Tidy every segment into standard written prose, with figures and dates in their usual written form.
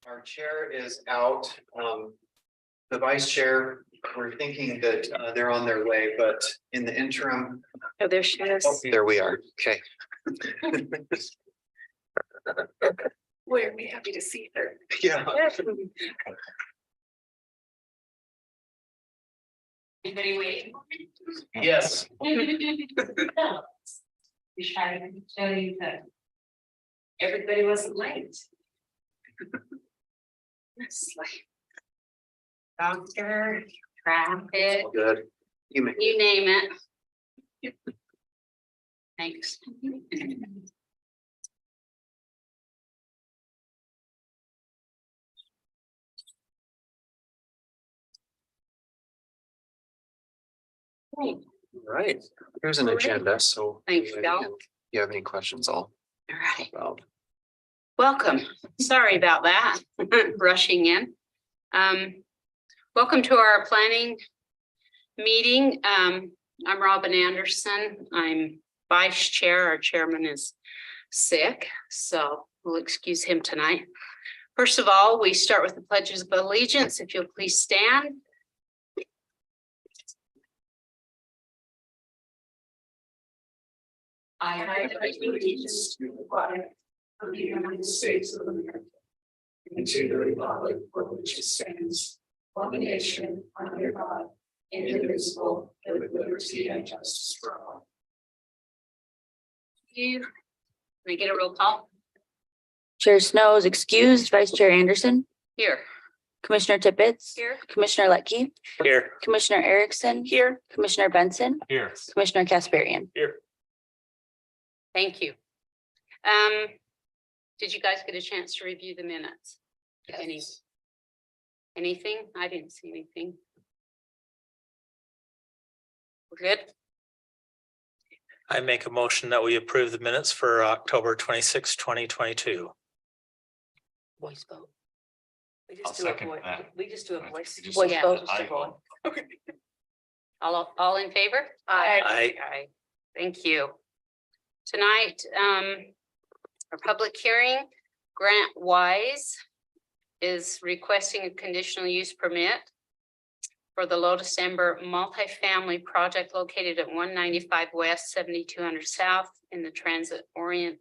Our chair is out. The vice chair, we're thinking that they're on their way, but in the interim. Oh, there she is. Oh, there we are. Okay. We're happy to see her. Yeah. Anybody waiting? Yes. We tried to show you that everybody wasn't late. It's like doctor, traffic, Good. You may. you name it. Thanks. Great. All right. Here's an agenda. So Thanks, if Gal. you have any questions, I'll. All right. Well, Welcome. Sorry about that. Rushing in. Welcome to our planning meeting. I'm Robin Anderson. I'm vice chair. Our chairman is sick, so we'll excuse him tonight. First of all, we start with the pledges of allegiance. If you'll please stand. I pledge allegiance to the flag of the United States of America and to the republic for which it stands, one nation under God, indivisible, with liberty and justice for all. You, can I get a roll call? Chair Snow is excused. Vice Chair Anderson, Here. Commissioner Tippett, Here. Commissioner Letke, here. Commissioner Erickson, Here. Commissioner Benson, Here. Commissioner Kasparian. Here. Thank you. Did you guys get a chance to review the minutes? Yes. Anything? I didn't see anything. We're good? I make a motion that we approve the minutes for October 26, 2022. Voice vote. I'll second that. We just do a voice voice Yeah. vote. I vote. All in favor? Aye. Aye. Thank you. Tonight, our public hearing, Grant Wise is requesting a conditional use permit for the Lotus Ember multifamily project located at 195 West, 7200 South in the Transit Orient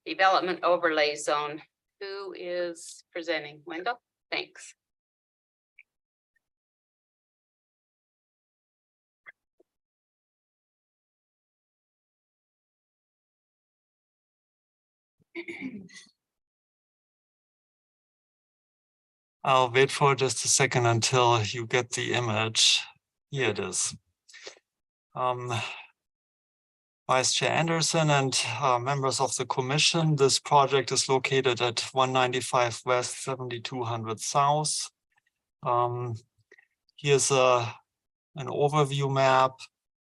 Development Overlay Zone. Who is presenting? Wendell? Thanks. I'll wait for just a second until you get the image. Here it is. Vice Chair Anderson and members of the commission, this project is located at 195 West, 7200 South. Here's an overview map.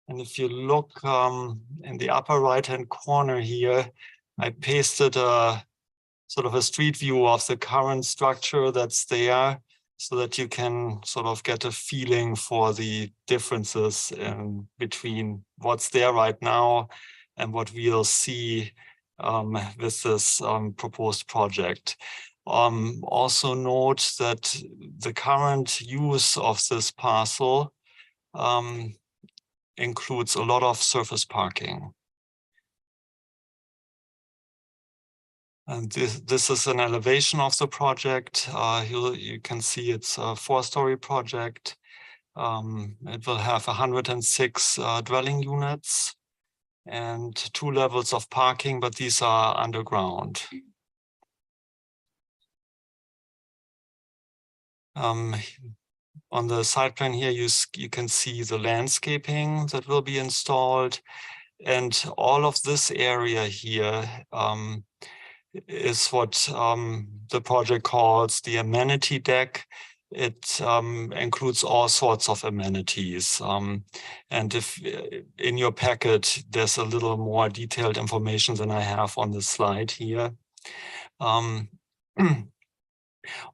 And if you look in the upper right-hand corner here, I pasted a sort of a street view of the current structure that's there so that you can sort of get a feeling for the differences in between what's there right now and what we'll see with this proposed project. Also note that the current use of this parcel includes a lot of surface parking. And this is an elevation of the project. You can see it's a 4-story project. It will have 106 dwelling units and 2 levels of parking, but these are underground. On the side plan here, you can see the landscaping that will be installed. And all of this area here is what the project calls the amenity deck. It includes all sorts of amenities. And if in your packet, there's a little more detailed information than I have on the slide here.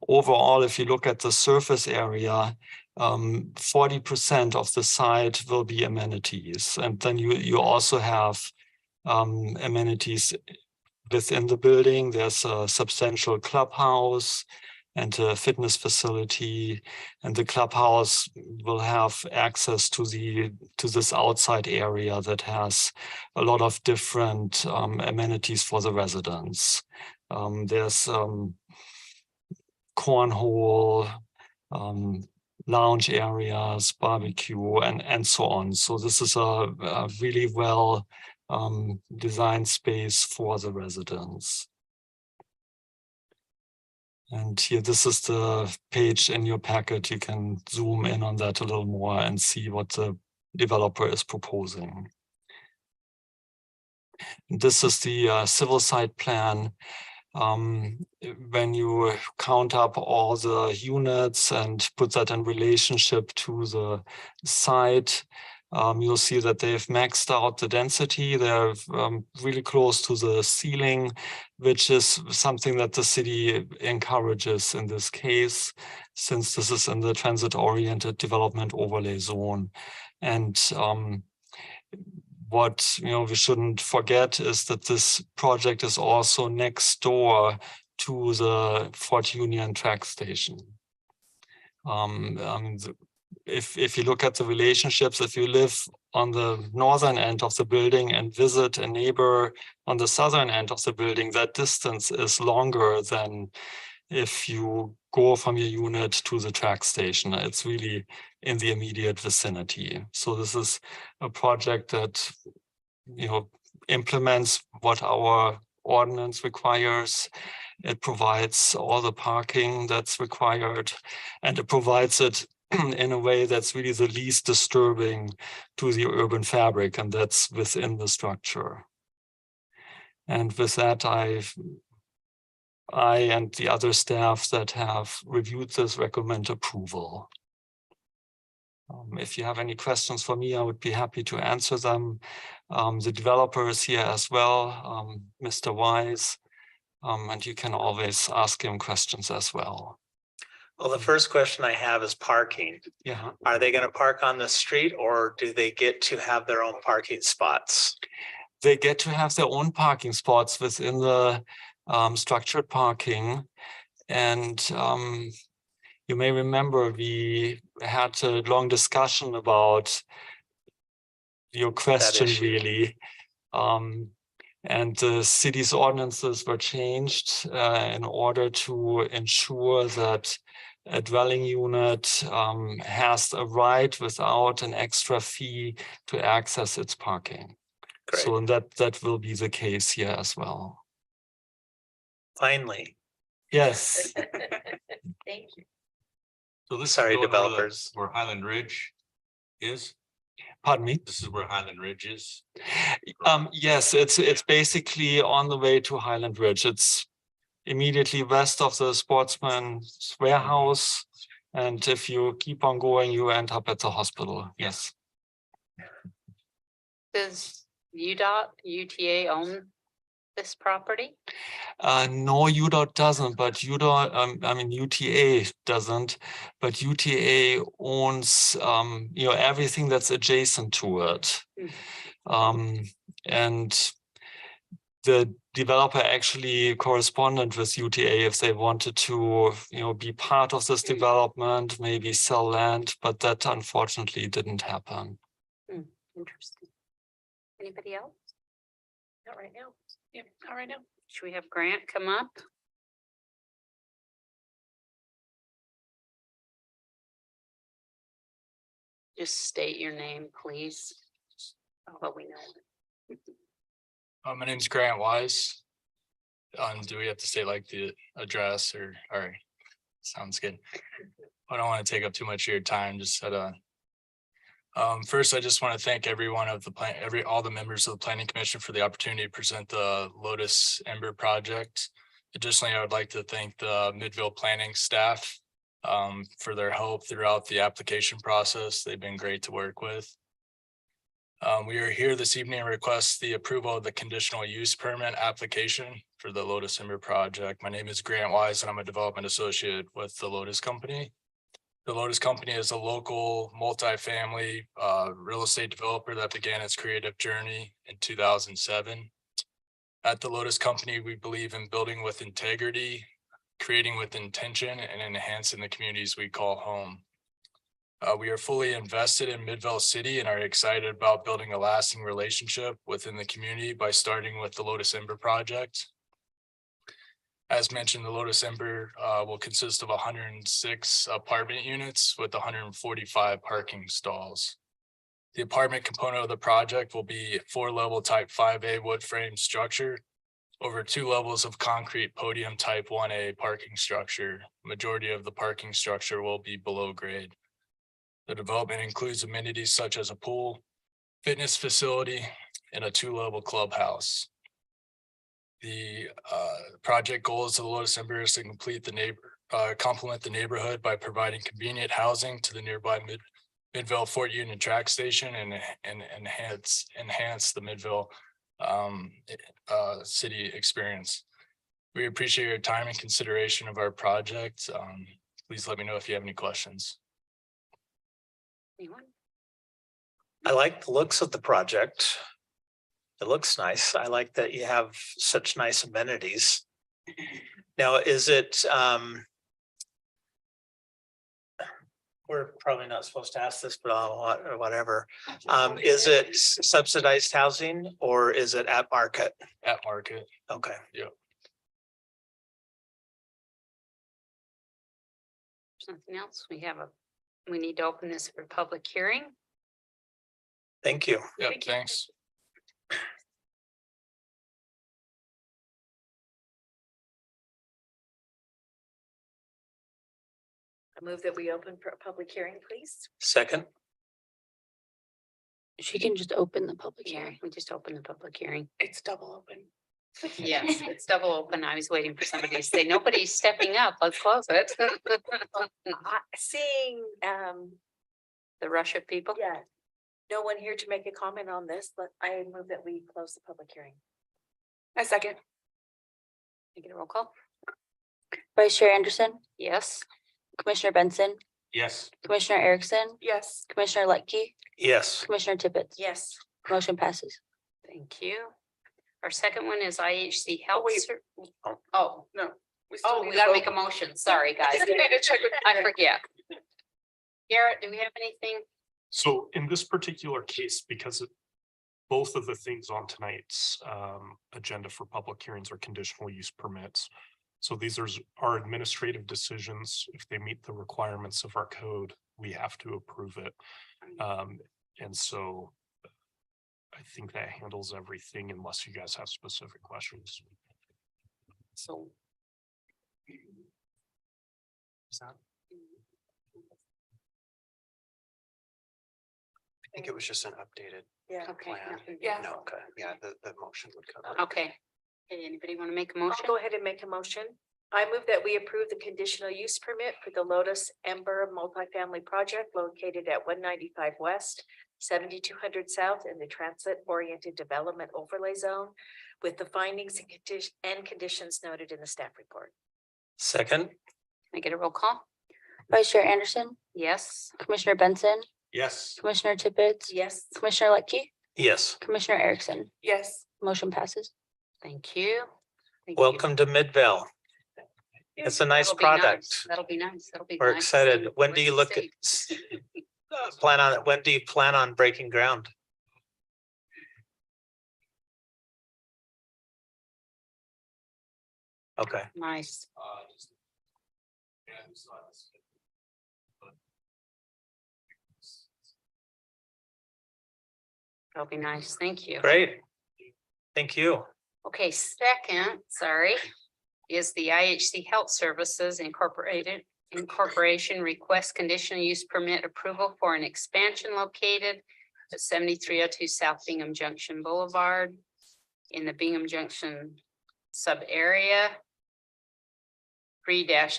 Overall, if you look at the surface area, 40% of the site will be amenities. And then you also have amenities within the building, there's a substantial clubhouse and a fitness facility, and the clubhouse will have access to this outside area that has a lot of different amenities for the residents. There's cornhole, lounge areas, barbecue, and so on. So this is a really well designed space for the residents. And here, this is the page in your packet. You can zoom in on that a little more and see what the developer is proposing. This is the civil site plan. When you count up all the units and put that in relationship to the site, you'll see that they've maxed out the density. They're really close to the ceiling, which is something that the city encourages in this case, since this is in the transit-oriented development overlay zone. And what we shouldn't forget is that this project is also next door to the Fort Union track station. If you look at the relationships, if you live on the northern end of the building and visit a neighbor on the southern end of the building, that distance is longer than if you go from your unit to the track station. It's really in the immediate vicinity. So this is a project that implements what our ordinance requires. It provides all the parking that's required, and it provides it in a way that's really the least disturbing to the urban fabric, and that's within the structure. And with that, I and the other staff that have reviewed this recommend approval. If you have any questions for me, I would be happy to answer them. The developer is here as well, Mr. Wise, and you can always ask him questions as well. Well, the first question I have is parking. Yeah. Are they going to park on the street, or do they get to have their own parking spots? They get to have their own parking spots within the structured parking. And you may remember we had a long discussion about your question, really. And the city's ordinances were changed in order to ensure that a dwelling unit has a right without an extra fee to access its parking. Great. So that will be the case here as well. Finally. Yes. Thank you. So this Sorry, is going over developers. where Highland Ridge is. Pardon me? This is where Highland Ridge is. Yes, it's basically on the way to Highland Ridge. It's immediately west of the Sportsman's Warehouse. And if you keep on going, you end up at the hospital. Yes. Does UTA own this property? No, UDOT doesn't, but UTA doesn't, but UTA owns, everything that's adjacent to it. And the developer actually corresponded with UTA if they wanted to, be part of this development, maybe sell land, but that unfortunately didn't happen. Interesting. Anybody else? Not right now. Yeah, not right now. Should we have Grant come up? Just state your name, please. But we know. My name's Grant Wise. Do we have to say like the address or, all right, sounds good. I don't want to take up too much of your time, just first, I just want to thank every one of the all the members of the Planning Commission for the opportunity to present the Lotus Ember project. Additionally, I would like to thank the Midvale planning staff for their help throughout the application process. They've been great to work with. We are here this evening to request the approval of the conditional use permit application for the Lotus Ember project. My name is Grant Wise, and I'm a development associate with the Lotus Company. The Lotus Company is a local multifamily real estate developer that began its creative journey in 2007. At the Lotus Company, we believe in building with integrity, creating with intention, and enhancing the communities we call home. We are fully invested in Midvale City and are excited about building a lasting relationship within the community by starting with the Lotus Ember project. As mentioned, the Lotus Ember will consist of 106 apartment units with 145 parking stalls. The apartment component of the project will be 4-level type 5A wood frame structure over 2 levels of concrete podium type 1A parking structure. Majority of the parking structure will be below grade. The development includes amenities such as a pool, fitness facility, and a 2-level clubhouse. The project goals of the Lotus Ember is to complement the neighborhood by providing convenient housing to the nearby Midvale Fort Union track station and enhance the Midvale city experience. We appreciate your time and consideration of our project. Please let me know if you have any questions. Anyone? I like the looks of the project. It looks nice. I like that you have such nice amenities. Now, is it, we're probably not supposed to ask this, but or whatever. Is it subsidized housing or is it at market? At market. Okay. Yep. Something else? We need to open this for public hearing. Thank you. Yep, Thank you. thanks. I move that we open for a public hearing, please. Second, She can just open the public Yeah, hearing. we just opened the public hearing. It's double open. Yes, it's double open. I was waiting for somebody to say, nobody's stepping up. Let's close it. Seeing, The rush of people. yeah, no one here to make a comment on this, but I move that we close the public hearing. A second. Make it a roll call. Vice Chair Anderson, Yes. Commissioner Benson, Yes. Commissioner Erickson, Yes. Commissioner Leckie, yes. Commissioner Tippett. Yes. Motion passes. Thank you. Our second one is IHC Health. wait. Oh, No. we gotta make a motion. Sorry, guys. We need to check with I forget. Garrett, do we have anything? So in this particular case, because both of the things on tonight's agenda for public hearings are conditional use permits. So these are administrative decisions. If they meet the requirements of our code, we have to approve it. And so I think that handles everything unless you guys have specific questions. So. I think it was just an updated Yeah. Okay. plan. nothing. Yeah. No, okay, yeah, the motion would cover it. Okay. Hey, anybody want to make a I'll motion? go ahead and make a motion. I move that we approve the conditional use permit for the Lotus Ember multifamily project located at 195 West, 7200 South in the transit oriented development overlay zone with the findings and conditions noted in the staff report. Second, Can I get a roll call? Vice Chair Anderson, Yes. Commissioner Benson, Yes. Commissioner Tippett, Yes. Commissioner Leckie, yes. Commissioner Erickson. Yes. Motion passes. Thank you. Thank you. Welcome to Midvale. It's a nice That'll be product. nice. That'll be nice. That'll be. We're nice to excited. see When the do you rest look of at, the state. when do you plan on breaking ground? Okay, Nice. That'll be nice. Thank you. great. Thank you. Okay, second, sorry, is the IHC Health Services Incorporation request conditional use permit approval for an expansion located at 7302 South Bingham Junction Boulevard in the Bingham Junction sub area.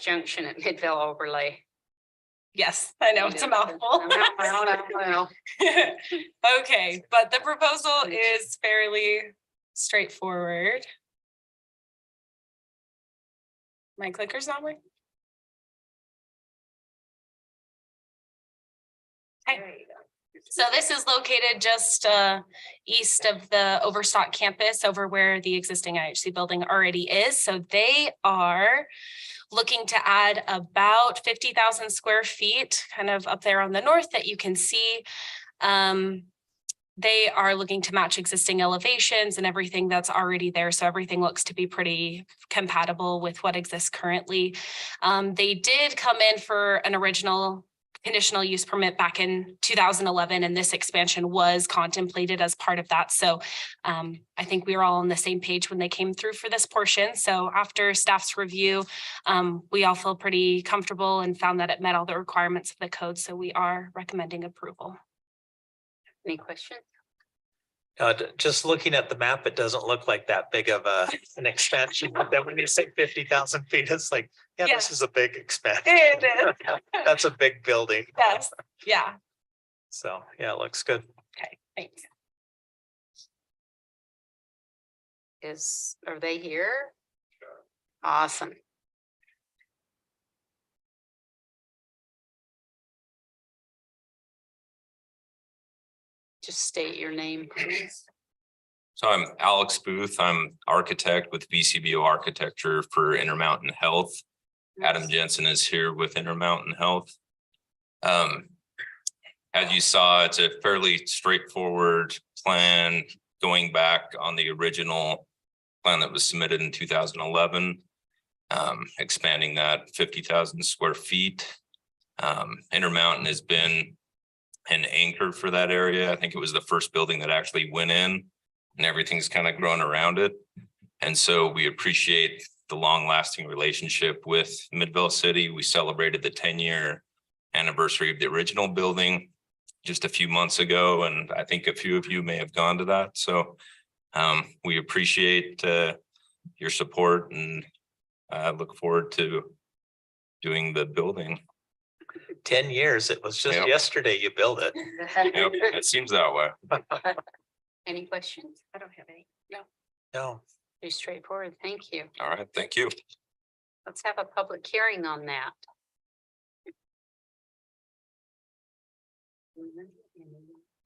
Junction at Midvale overlay. Yes, I know it's a mouthful. Okay, but the proposal is fairly straightforward. My clicker's not working. There you go. So this is located just east of the Overstock campus, over where the existing IHC building already is. So they are looking to add about 50,000 square feet, kind of up there on the north that you can see. They are looking to match existing elevations and everything that's already there. So everything looks to be pretty compatible with what exists currently. They did come in for an original conditional use permit back in 2011, and this expansion was contemplated as part of that. So I think we were all on the same page when they came through for this portion. So after staff's review, we all feel pretty comfortable and found that it met all the requirements of the code. So we are recommending approval. Any questions? Just looking at the map, it doesn't look like that big of an expansion. But then when you say 50,000 feet, it's like, yeah, this is a big expansion. It is. That's a big building. Yes, yeah, So, yeah, it looks good. okay, thanks. Are they here? Awesome. Just state your name, please. So I'm Alex Booth. I'm architect with VCBO Architecture for Intermountain Health. Adam Jensen is here with Intermountain Health. As you saw, it's a fairly straightforward plan going back on the original plan that was submitted in 2011, expanding that 50,000 square feet. Intermountain has been an anchor for that area. I think it was the first building that actually went in, and everything's kind of grown around it. And so we appreciate the long lasting relationship with Midvale City. We celebrated the 10-year anniversary of the original building just a few months ago. And I think a few of you may have gone to that. So we appreciate your support, and look forward to doing the building. 10 years. It was just Yep. yesterday you built it. Yep, it seems that way. Any questions? I don't have any. No. Pretty straightforward. Thank you. All right, thank you. Let's have a public hearing on that.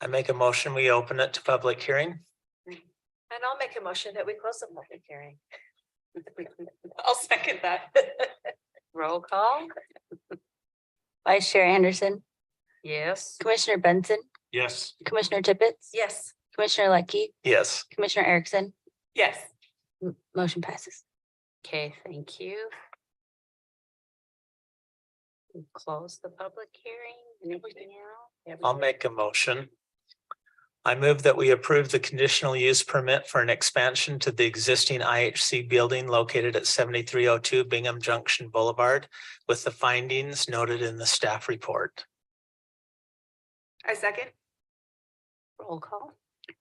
I make a motion, we open it to public hearing. And I'll make a motion that we close the public hearing. I'll second that. Roll call. Vice Chair Anderson, Yes. Commissioner Benson, Yes. Commissioner Tippett, Yes. Commissioner Leckie, Yes. Commissioner Erickson, Yes, motion passes. Okay, thank you. We close the public hearing. Anything else? I'll make a motion. I move that we approve the conditional use permit for an expansion to the existing IHC building located at 7302 Bingham Junction Boulevard with the findings noted in the staff report. I second. Roll call.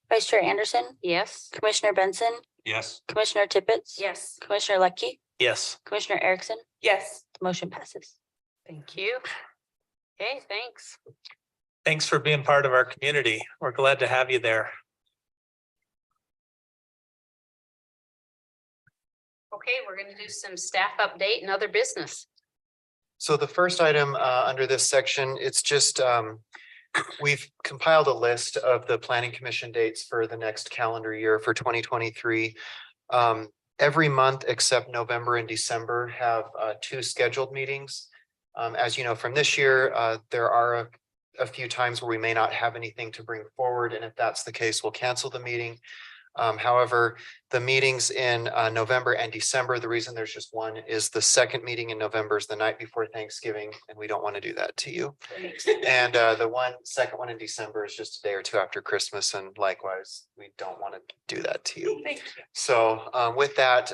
Vice Chair Anderson, Yes. Commissioner Benson, Yes. Commissioner Tippett. Yes. Commissioner Leckie, Yes. Commissioner Erickson, Yes, motion passes. Thank you. Okay, thanks. Thanks for being part of our community. We're glad to have you there. Okay, we're gonna do some staff update and other business. So the first item under this section, it's just we've compiled a list of the planning commission dates for the next calendar year for 2023. Every month except November and December have 2 scheduled meetings. As you know, from this year, there are a few times where we may not have anything to bring forward, and if that's the case, we'll cancel the meeting. However, the meetings in November and December, the reason there's just one is the second meeting in November is the night before Thanksgiving, and we don't want to do that to you. And the second one in December is just a day or 2 after Christmas, and likewise, we don't want to do that to you. thank you. So with that,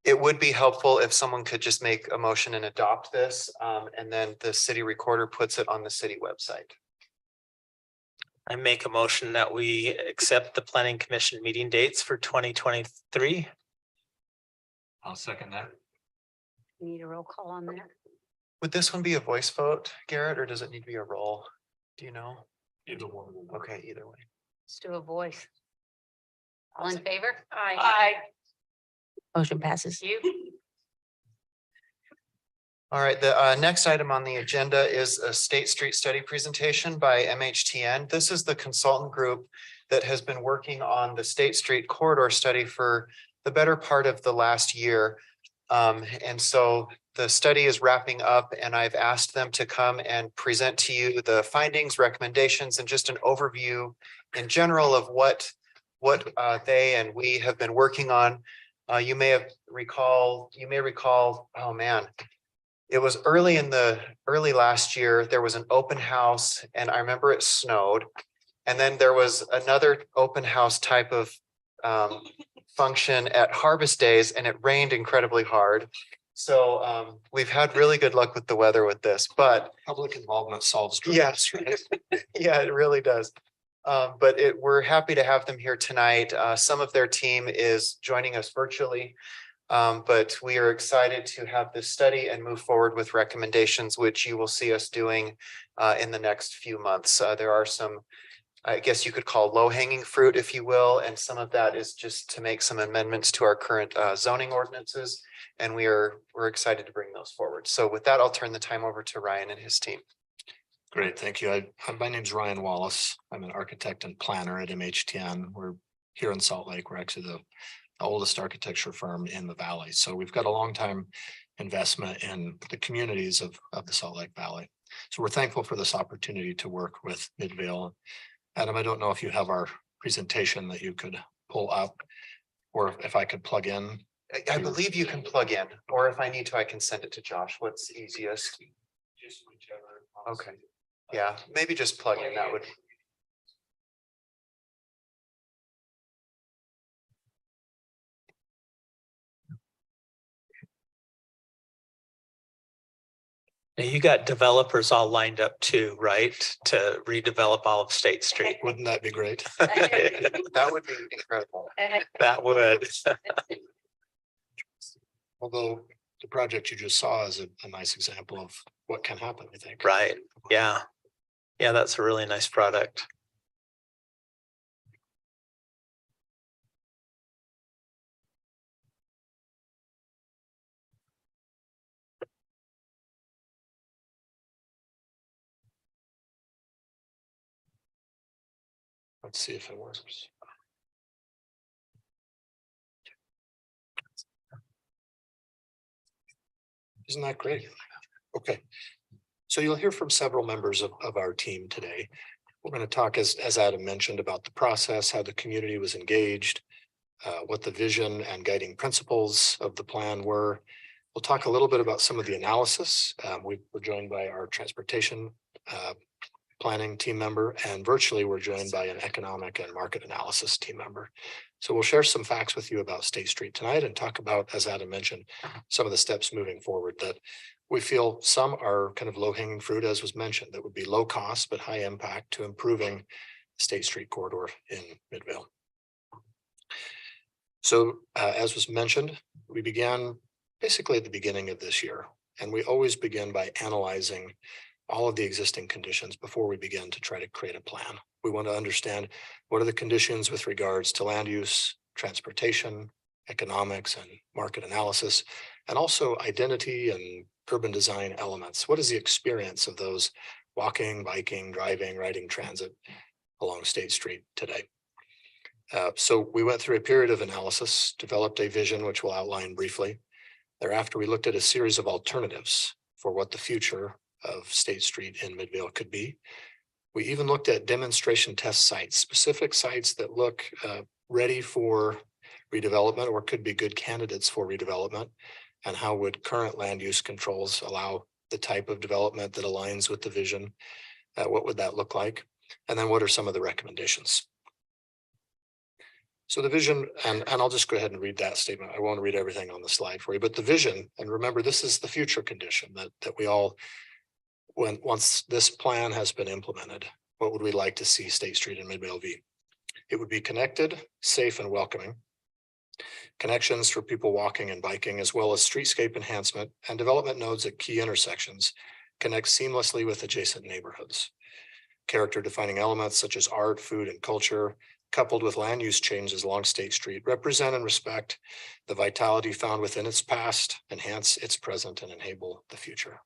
it would be helpful if someone could just make a motion and adopt this, and then the city recorder puts it on the city website. I make a motion that we accept the planning commission meeting dates for 2023. I'll second that. Need a roll call on that? Would this one be a voice vote, Garrett, or does it need to be a roll? Do you know? Either one. Okay, either way. Let's do a voice. All in favor? Aye. Motion passes. You? All right, the next item on the agenda is a State Street study presentation by MHTN. This is the consultant group that has been working on the State Street corridor study for the better part of the last year. And so the study is wrapping up, and I've asked them to come and present to you the findings, recommendations, and just an overview in general of what they and we have been working on. You may recall, oh man, it was early last year, there was an open house, and I remember it snowed. And then there was another open house type of function at harvest days, and it rained incredibly hard. So we've had really good luck with the weather with this, but Public involvement solves. yes, yeah, it really does. But we're happy to have them here tonight. Some of their team is joining us virtually. But we are excited to have this study and move forward with recommendations, which you will see us doing in the next few months. There are some, I guess you could call low-hanging fruit, if you will, and some of that is just to make some amendments to our current zoning ordinances, and we're excited to bring those forward. So with that, I'll turn the time over to Ryan and his team. Great, thank you. My name's Ryan Wallace. I'm an architect and planner at MHTN. We're here in Salt Lake. We're actually the oldest architecture firm in the valley. So we've got a long time investment in the communities of the Salt Lake Valley. So we're thankful for this opportunity to work with Midvale. Adam, I don't know if you have our presentation that you could pull up, or if I could plug in. I believe you can plug in, or if I need to, I can send it to Josh. What's easiest? Just whichever. Okay, yeah, maybe just plug in, that would. Now you got developers all lined up too, right? To redevelop all of State Street. Wouldn't that be great? That would be incredible. That would. Although the project you just saw is a nice example of what can happen, I think. Right, yeah. Yeah, that's a really nice product. Let's see if it works. Isn't that great? Okay. So you'll hear from several members of our team today. We're going to talk, as Adam mentioned, about the process, how the community was engaged, what the vision and guiding principles of the plan were. We'll talk a little bit about some of the analysis. We're joined by our transportation planning team member, and virtually we're joined by an economic and market analysis team member. So we'll share some facts with you about State Street tonight and talk about, as Adam mentioned, some of the steps moving forward that we feel some are kind of low-hanging fruit, as was mentioned, that would be low cost but high impact to improving the State Street corridor in Midvale. So as was mentioned, we began basically at the beginning of this year, and we always begin by analyzing all of the existing conditions before we begin to try to create a plan. We want to understand what are the conditions with regards to land use, transportation, economics, and market analysis, and also identity and urban design elements. What is the experience of those walking, biking, driving, riding transit along State Street today? So we went through a period of analysis, developed a vision, which we'll outline briefly. Thereafter, we looked at a series of alternatives for what the future of State Street in Midvale could be. We even looked at demonstration test sites, specific sites that look ready for redevelopment or could be good candidates for redevelopment, and how would current land use controls allow the type of development that aligns with the vision? What would that look like? And then what are some of the recommendations? So the vision, and I'll just go ahead and read that statement. I won't read everything on the slide for you, but the vision, and remember, this is the future condition that we all, once this plan has been implemented, what would we like to see State Street in Midvale be? It would be connected, safe, and welcoming. Connections for people walking and biking, as well as streetscape enhancement and development nodes at key intersections connect seamlessly with adjacent neighborhoods. Character defining elements such as art, food, and culture coupled with land use changes along State Street, represent and respect the vitality found within its past, enhance its present, and enable the future.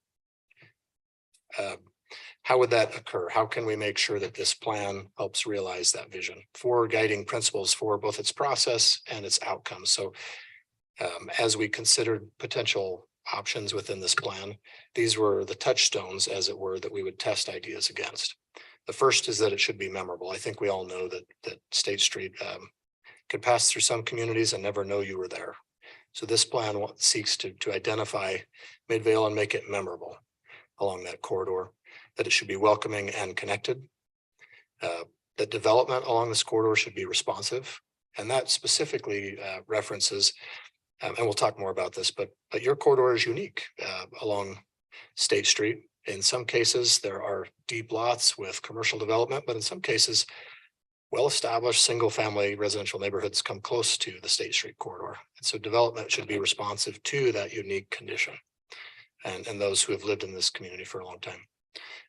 How would that occur? How can we make sure that this plan helps realize that vision? 4 guiding principles for both its process and its outcomes. So as we considered potential options within this plan, these were the touchstones, as it were, that we would test ideas against. The first is that it should be memorable. I think we all know that State Street could pass through some communities and never know you were there. So this plan seeks to identify Midvale and make it memorable along that corridor, that it should be welcoming and connected. That development along this corridor should be responsive. And that specifically references, and we'll talk more about this, but your corridor is unique along State Street. In some cases, there are deep lots with commercial development, but in some cases, well-established single-family residential neighborhoods come close to the State Street corridor. And so development should be responsive to that unique condition and those who have lived in this community for a long time.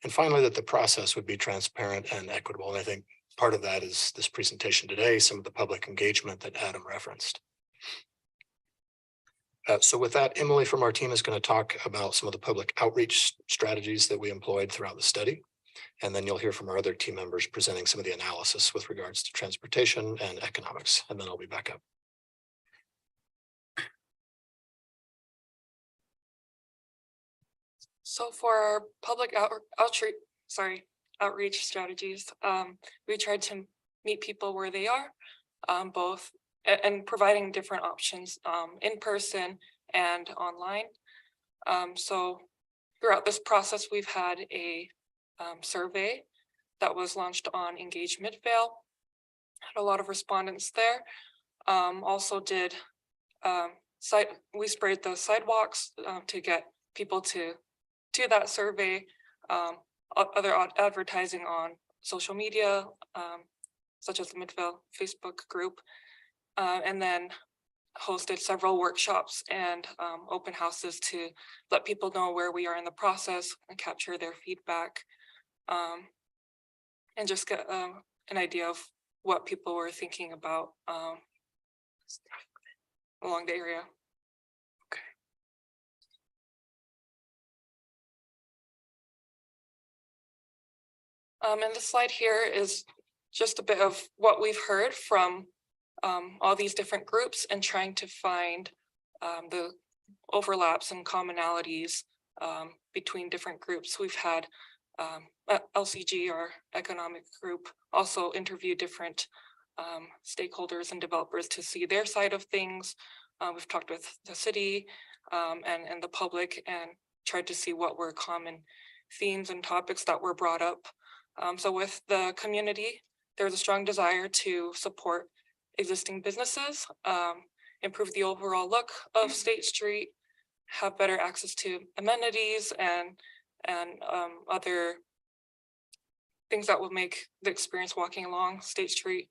And finally, that the process would be transparent and equitable. And I think part of that is this presentation today, some of the public engagement that Adam referenced. So with that, Emily from our team is going to talk about some of the public outreach strategies that we employed throughout the study. And then you'll hear from our other team members presenting some of the analysis with regards to transportation and economics. And then I'll be back up. So for our public outreach strategies, we tried to meet people where they are, both and providing different options in person and online. So throughout this process, we've had a survey that was launched on Engage Midvale. Had a lot of respondents there. Also did we sprayed the sidewalks to get people to that survey, other advertising on social media, such as the Midvale Facebook group, and then hosted several workshops and open houses to let people know where we are in the process and capture their feedback, and just get an idea of what people were thinking about along the area. And the slide here is just a bit of what we've heard from all these different groups and trying to find the overlaps and commonalities between different groups. We've had LCG, our economic group, also interview different stakeholders and developers to see their side of things. We've talked with the city and the public and tried to see what were common themes and topics that were brought up. So with the community, there's a strong desire to support existing businesses, improve the overall look of State Street, have better access to amenities and other things that will make the experience walking along State Street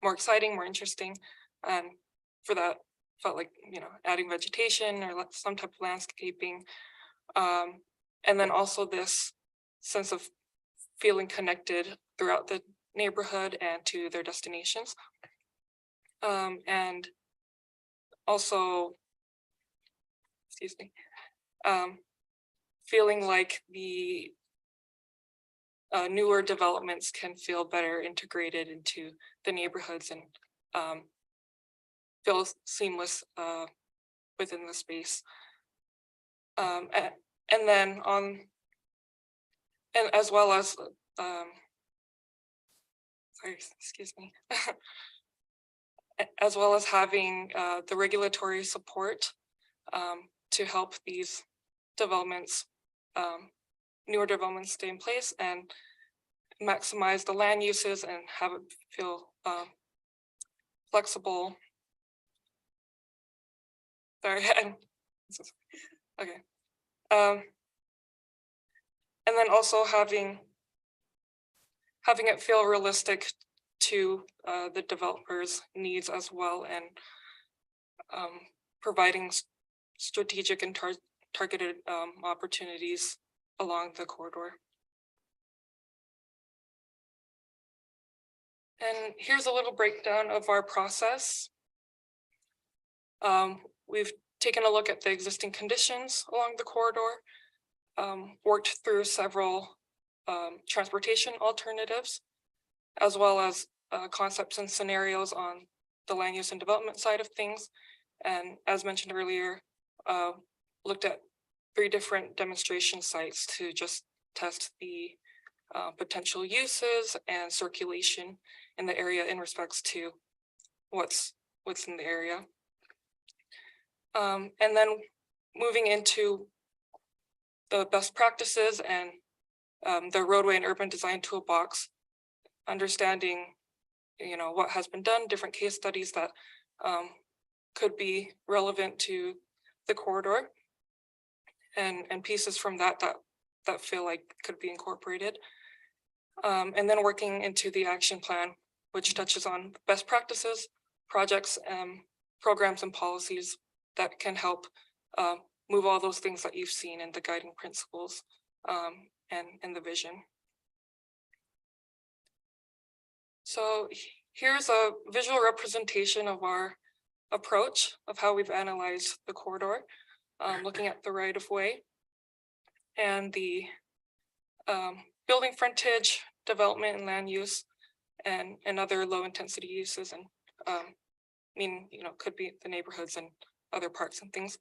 more exciting, more interesting. And for that, felt like, adding vegetation or some type of landscaping. And then also this sense of feeling connected throughout the neighborhood and to their destinations. And also, feeling like the newer developments can feel better integrated into the neighborhoods and feel seamless within the space. And then and as well as, as well as having the regulatory support to help these developments, newer developments stay in place and maximize the land uses and have it feel flexible. Sorry, okay. And then also having it feel realistic to the developers' needs as well, and providing strategic and targeted opportunities along the corridor. And here's a little breakdown of our process. We've taken a look at the existing conditions along the corridor, worked through several transportation alternatives, as well as concepts and scenarios on the land use and development side of things. And as mentioned earlier, looked at 3 different demonstration sites to just test the potential uses and circulation in the area in respects to what's in the area. And then moving into the best practices and the roadway and urban design toolbox, understanding, what has been done, different case studies that could be relevant to the corridor, and pieces from that feel like could be incorporated. And then working into the action plan, which touches on best practices, projects, programs and policies that can help move all those things that you've seen in the guiding principles and the vision. So here's a visual representation of our approach of how we've analyzed the corridor, looking at the right of way and the building frontage, development and land use, and other low intensity uses, and could be the neighborhoods and other parks and things.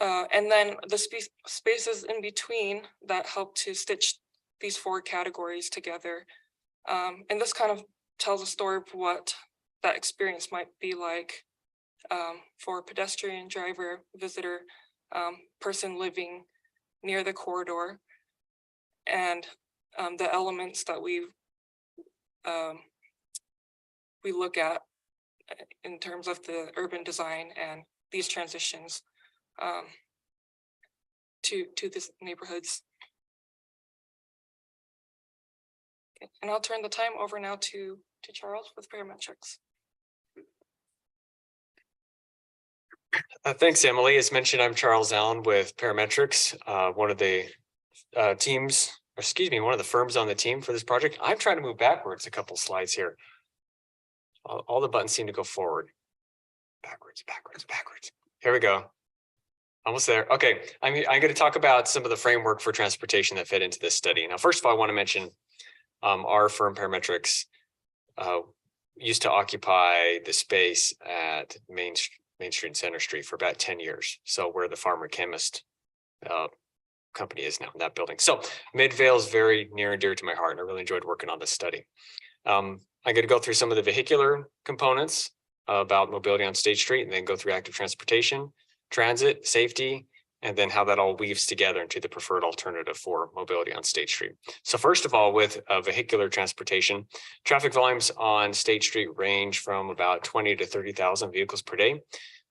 And then the spaces in between that help to stitch these 4 categories together. And this kind of tells a story of what that experience might be like for a pedestrian, driver, visitor, person living near the corridor, and the elements that we look at in terms of the urban design and these transitions to these neighborhoods. Okay, and I'll turn the time over now to Charles with parametrics. Thanks, Emily. As mentioned, I'm Charles Allen with Parametrics, one of the one of the firms on the team for this project. I'm trying to move backwards a couple slides here. All the buttons seem to go forward. Backwards. Here we go. Almost there. Okay, I'm going to talk about some of the framework for transportation that fit into this study. Now, first of all, I want to mention our firm Parametrics used to occupy the space at Main Street and Center Street for about 10 years. So where the farmer chemist company is now in that building. So Midvale is very near and dear to my heart. And I really enjoyed working on this study. I'm going to go through some of the vehicular components about mobility on State Street, and then go through active transportation, transit, safety, and then how that all weaves together into the preferred alternative for mobility on State Street. So first of all, with vehicular transportation, traffic volumes on State Street range from about 20 to 30,000 vehicles per day,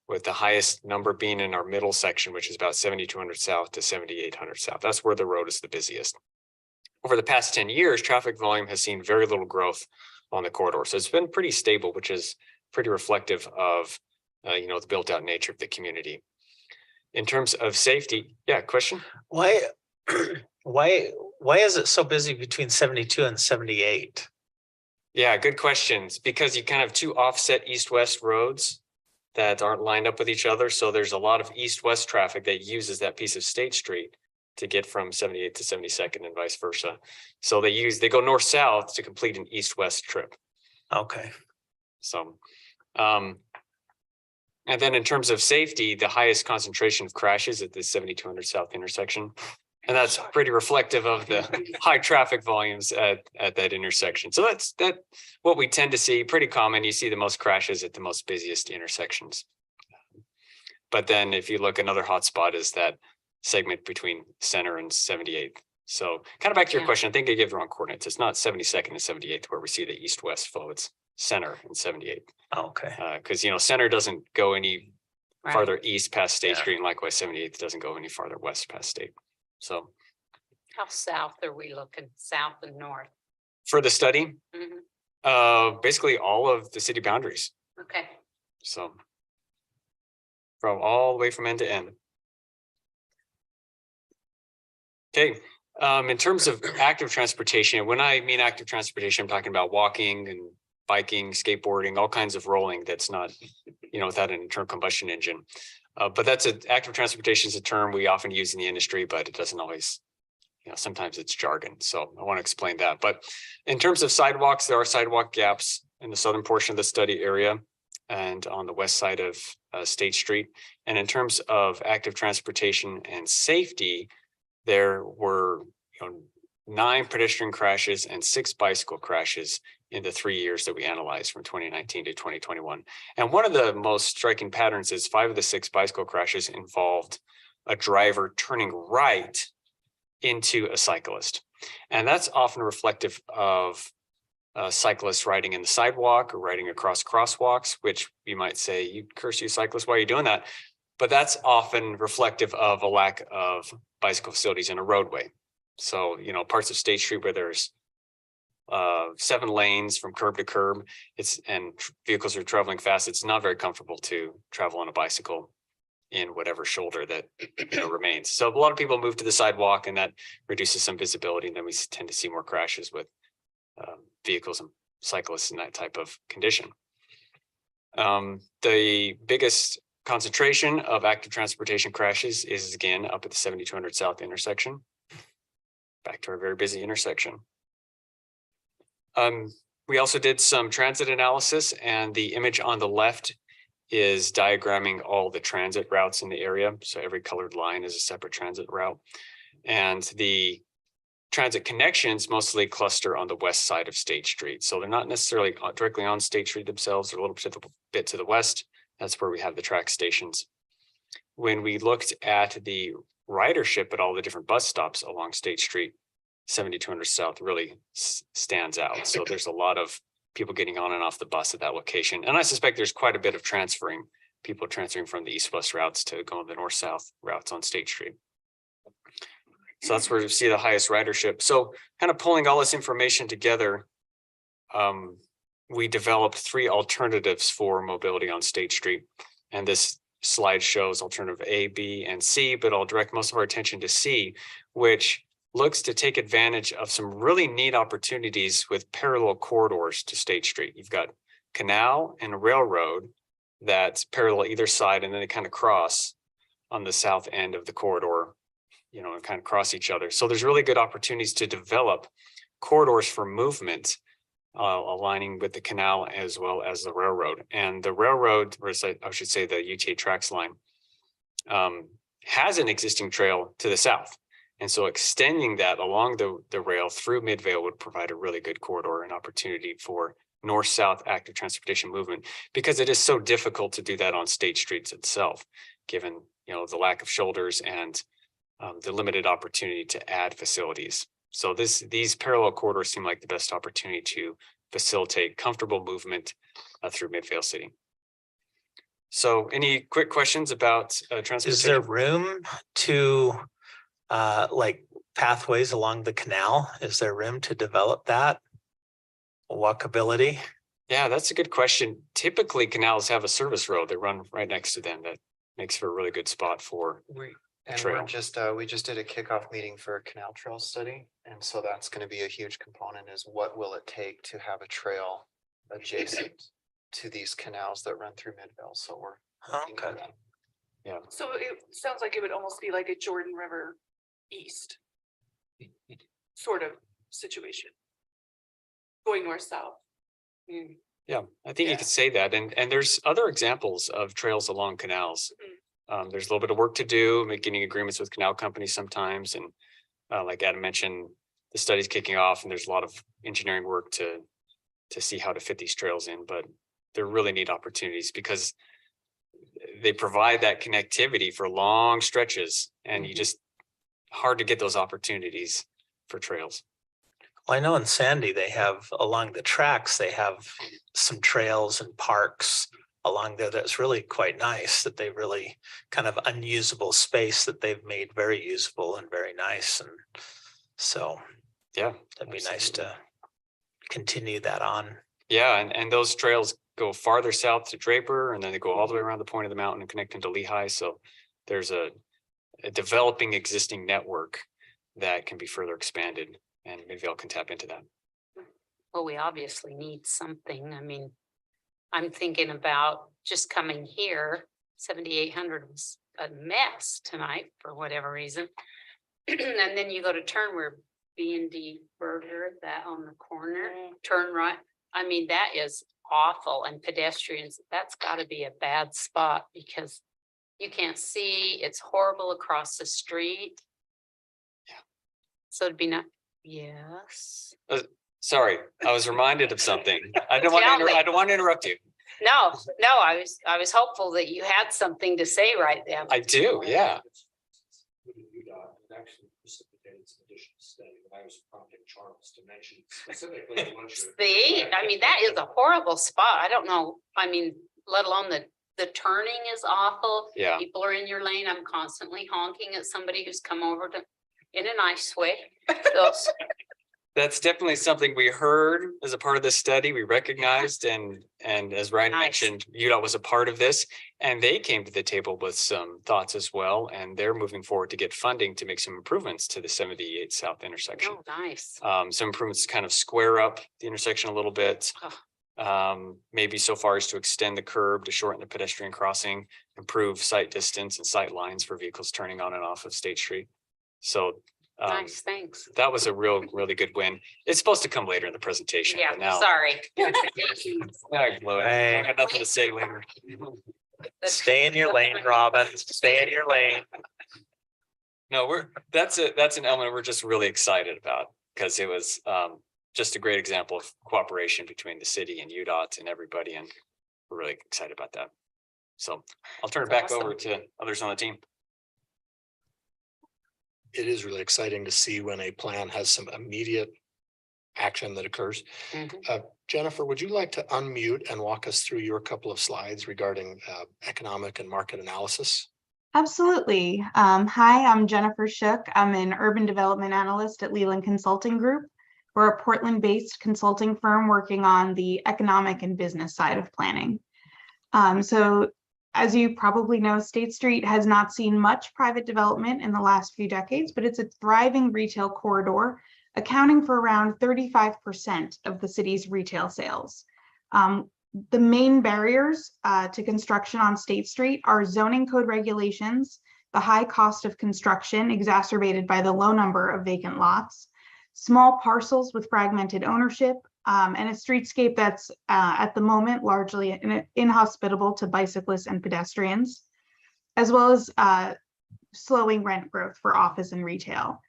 with the highest number being in our middle section, which is about 7,200 south to 7,800 south. That's where the road is the busiest. Over the past 10 years, traffic volume has seen very little growth on the corridor. So it's been pretty stable, which is pretty reflective of the built out nature of the community. In terms of safety, yeah, question? Why is it so busy between 72 and 78? Yeah, good questions. Because you kind of have 2 offset east-west roads that aren't lined up with each other. So there's a lot of east-west traffic that uses that piece of State Street to get from 78 to 72nd and vice versa. So they go north-south to complete an east-west trip. Okay. So, and then in terms of safety, the highest concentration of crashes at the 7,200 south intersection. And that's pretty reflective of the high traffic volumes at that intersection. So that's what we tend to see, pretty common. You see the most crashes at the most busiest intersections. But then if you look, another hotspot is that segment between Center and 78th. So kind of back to your question, I think I gave the wrong coordinates. It's not 72nd and 78th where we see the east-west flow. It's Center and 78th. Okay. Because Center doesn't go any Right. farther east past State Street, and likewise 78th doesn't go any farther west past State. So How south are we looking? South and north? for the study, Mhm. basically all of the city boundaries. Okay. So from all the way from end to end. Okay, In terms of active transportation, when I mean active transportation, I'm talking about walking and biking, skateboarding, all kinds of rolling that's not, without an internal combustion engine. But active transportation is a term we often use in the industry, but it doesn't always, sometimes it's jargon. So I want to explain that. But in terms of sidewalks, there are sidewalk gaps in the southern portion of the study area and on the west side of State Street. And in terms of active transportation and safety, there were 9 pedestrian crashes and 6 bicycle crashes in the 3 years that we analyzed from 2019 to 2021. And one of the most striking patterns is 5 of the 6 bicycle crashes involved a driver turning right into a cyclist. And that's often reflective of cyclists riding in the sidewalk or riding across crosswalks, which you might say, you curse you cyclists, why are you doing that? But that's often reflective of a lack of bicycle facilities in a roadway. So, parts of State Street where there's 7 lanes from curb to curb, vehicles are traveling fast, it's not very comfortable to travel on a bicycle in whatever shoulder that remains. So a lot of people move to the sidewalk, and that reduces some visibility, and then we tend to see more crashes with vehicles and cyclists in that type of condition. The biggest concentration of active transportation crashes is again up at the 7200 South intersection. Back to our very busy intersection. We also did some transit analysis, and the image on the left is diagramming all the transit routes in the area. So every colored line is a separate transit route. And the transit connections mostly cluster on the west side of State Street. So they're not necessarily directly on State Street themselves, they're a little bit to the west. That's where we have the track stations. When we looked at the ridership at all the different bus stops along State Street, 7200 South really stands out. So there's a lot of people getting on and off the bus at that location. And I suspect there's quite a bit of people transferring from the east-west routes to go on the north-south routes on State Street. So that's where we see the highest ridership. So kind of pulling all this information together, we developed 3 alternatives for mobility on State Street. And this slide shows alternative A, B, and C, but I'll direct most of our attention to C, which looks to take advantage of some really neat opportunities with parallel corridors to State Street. You've got canal and railroad that's parallel either side, and then they kind of cross on the south end of the corridor, and kind of cross each other. So there's really good opportunities to develop corridors for movement, aligning with the canal as well as the railroad. And the railroad, or I should say the UTA Tracks line, has an existing trail to the south. And so extending that along the rail through Midvale would provide a really good corridor and opportunity for north-south active transportation movement, because it is so difficult to do that on State Streets itself, given the lack of shoulders and the limited opportunity to add facilities. So these parallel corridors seem like the best opportunity to facilitate comfortable movement through Midvale City. So any quick questions about transportation? Is there room to like pathways along the canal? Is there room to develop that? Walkability? Yeah, that's a good question. Typically, canals have a service road that run right next to them that makes for a really good spot for trail. We just did a kickoff meeting for a canal trail study. And so that's going to be a huge component, is what will it take to have a trail adjacent to these canals that run through Midvale? So we're looking at that. Yeah. So it sounds like it would almost be like a Jordan River East sort of situation, going north-south. Yeah, I think you could say that. And there's other examples of trails along canals. There's a little bit of work to do, getting agreements with canal companies sometimes. And like Adam mentioned, the study's kicking off, and there's a lot of engineering work to see how to fit these trails in. But they're really neat opportunities because they provide that connectivity for long stretches, and you just hard to get those opportunities for trails. Well, I know in Sandy, they have along the tracks, they have some trails and parks along there that's really quite nice, that they really kind of unusable space that they've made very usable and very nice. And so yeah, that'd be nice to continue that on. Yeah, and those trails go farther south to Draper, and then they go all the way around the point of the mountain and connect into Lehigh. So there's a developing existing network that can be further expanded and Midvale can tap into that. Well, we obviously need something. I mean, I'm thinking about just coming here, 7,800 was a mess tonight for whatever reason. And then you go to turn where B&D Burger, that on the corner, turn right. I mean, that is awful, and pedestrians, that's gotta be a bad spot because you can't see, it's horrible across the street. Yeah. So it'd be not, yes. Sorry, I was reminded of something. I don't want Tell to, me. I don't want to interrupt you. No, I was hopeful that you had something to say right then. I do, yeah. Actually precipitated some additional study that I was prompting Charles to mention specifically. See, I mean, that is a horrible spot. I don't know, I mean, let alone the turning is awful. Yeah. People are in your lane. I'm constantly honking at somebody who's come over to, in a nice way. So, That's definitely something we heard as a part of this study. We recognized and as Ryan Nice. mentioned, UDOT was a part of this. And they came to the table with some thoughts as well. And they're moving forward to get funding to make some improvements to the 78 South intersection. oh, nice. Some improvements to kind of square up the intersection a little bit. Oh. Maybe so far as to extend the curb to shorten the pedestrian crossing, improve sight distance and sight lines for vehicles turning on and off of State Street. So Nice, thanks. that was a really good win. It's supposed to come later in the presentation, Yeah, but now. sorry. I got nothing to say later. Stay in your lane, Robin. Stay in your lane. No, that's an element we're just really excited about because it was just a great example of cooperation between the city and UDOT and everybody, and we're really excited about that. So I'll turn it back That's over to others on the team. It is really exciting to see when a plan has some immediate action that occurs. Mhm. Jennifer, would you like to unmute and walk us through your couple of slides regarding economic and market analysis? Absolutely. Hi, I'm Jennifer Shook. I'm an urban development analyst at Leland Consulting Group. We're a Portland-based consulting firm working on the economic and business side of planning. So as you probably know, State Street has not seen much private development in the last few decades, but it's a thriving retail corridor, accounting for around 35% of the city's retail sales. The main barriers to construction on State Street are zoning code regulations, the high cost of construction exacerbated by the low number of vacant lots, small parcels with fragmented ownership, and a streetscape that's at the moment largely inhospitable to bicyclists and pedestrians, as well as slowing rent growth for office and retail.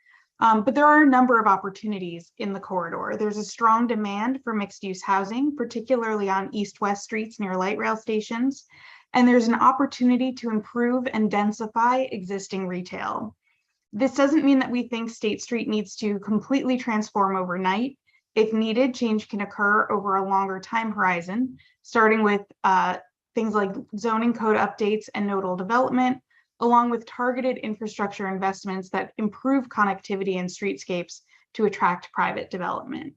But there are a number of opportunities in the corridor. There's a strong demand for mixed-use housing, particularly on east-west streets near light rail stations, and there's an opportunity to improve and densify existing retail. This doesn't mean that we think State Street needs to completely transform overnight. If needed, change can occur over a longer time horizon, starting with things like zoning code updates and nodal development, along with targeted infrastructure investments that improve connectivity and streetscapes to attract private development.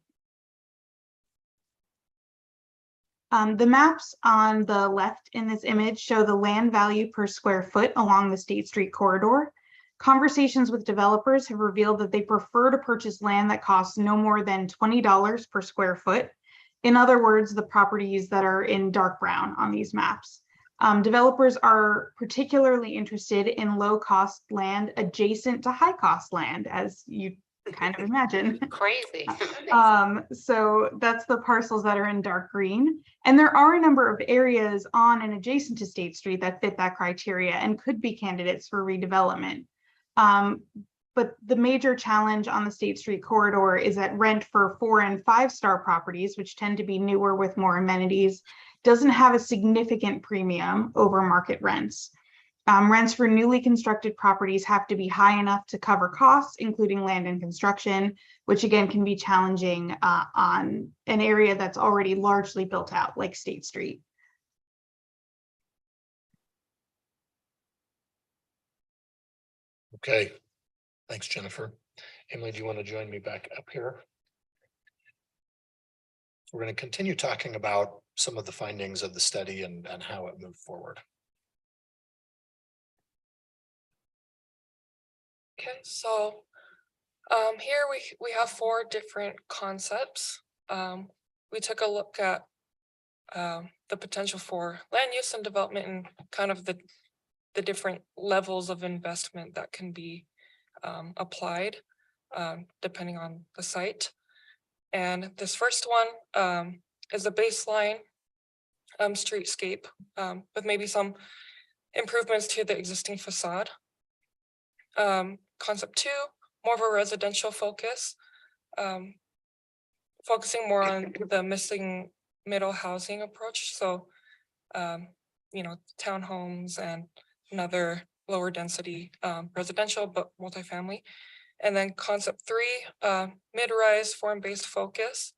The maps on the left in this image show the land value per square foot along the State Street corridor. Conversations with developers have revealed that they prefer to purchase land that costs no more than $20 per square foot. In other words, the properties that are in dark brown on these maps. Developers are particularly interested in low-cost land adjacent to high-cost land, as you kind of imagine. Crazy. So that's the parcels that are in dark green. And there are a number of areas on and adjacent to State Street that fit that criteria and could be candidates for redevelopment. But the major challenge on the State Street corridor is that rent for 4- and 5-star properties, which tend to be newer with more amenities, doesn't have a significant premium over market rents. Rents for newly constructed properties have to be high enough to cover costs, including land and construction, which again can be challenging on an area that's already largely built out like State Street. Okay, thanks, Jennifer. Emily, do you want to join me back up here? We're going to continue talking about some of the findings of the study and how it moved forward. Okay, so Here we have 4 different concepts. We took a look at the potential for land use and development and kind of the different levels of investment that can be applied depending on the site. And this first one is a baseline streetscape with maybe some improvements to the existing facade. Concept 2, more of a residential focus, focusing more on the missing middle housing approach. So, townhomes and another lower density residential, but multifamily. And then concept 3, mid-rise form-based focus.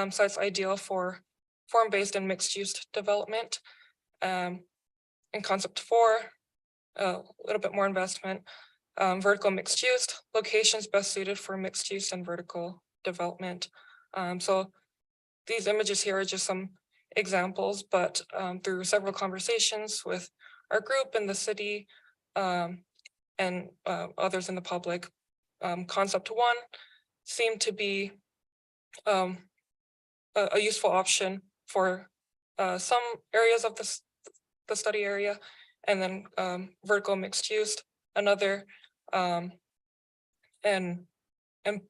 So it's ideal for form-based and mixed-use development. And concept 4, a little bit more investment, vertical mixed use, locations best suited for mixed use and vertical development. So these images here are just some examples, but through several conversations with our group in the city and others in the public, concept 1 seemed to be a useful option for some areas of the study area, and then vertical mixed use, another, and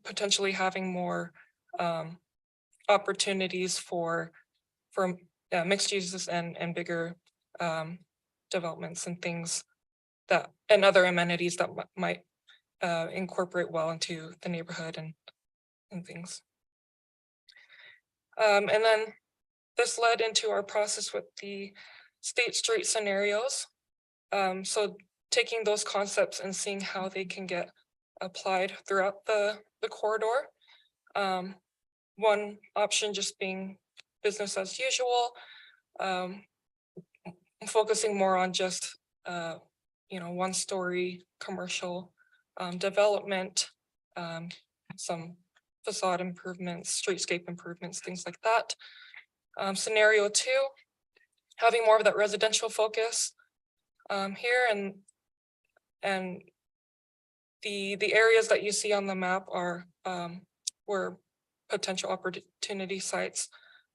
potentially having more opportunities for mixed uses and bigger developments and things that and other amenities that might incorporate well into the neighborhood and things. And then this led into our process with the state street scenarios. So taking those concepts and seeing how they can get applied throughout the corridor. One option just being business as usual, focusing more on just 1-story commercial development, some facade improvements, streetscape improvements, things like that. Scenario 2, having more of that residential focus here, and the areas that you see on the map are were potential opportunity sites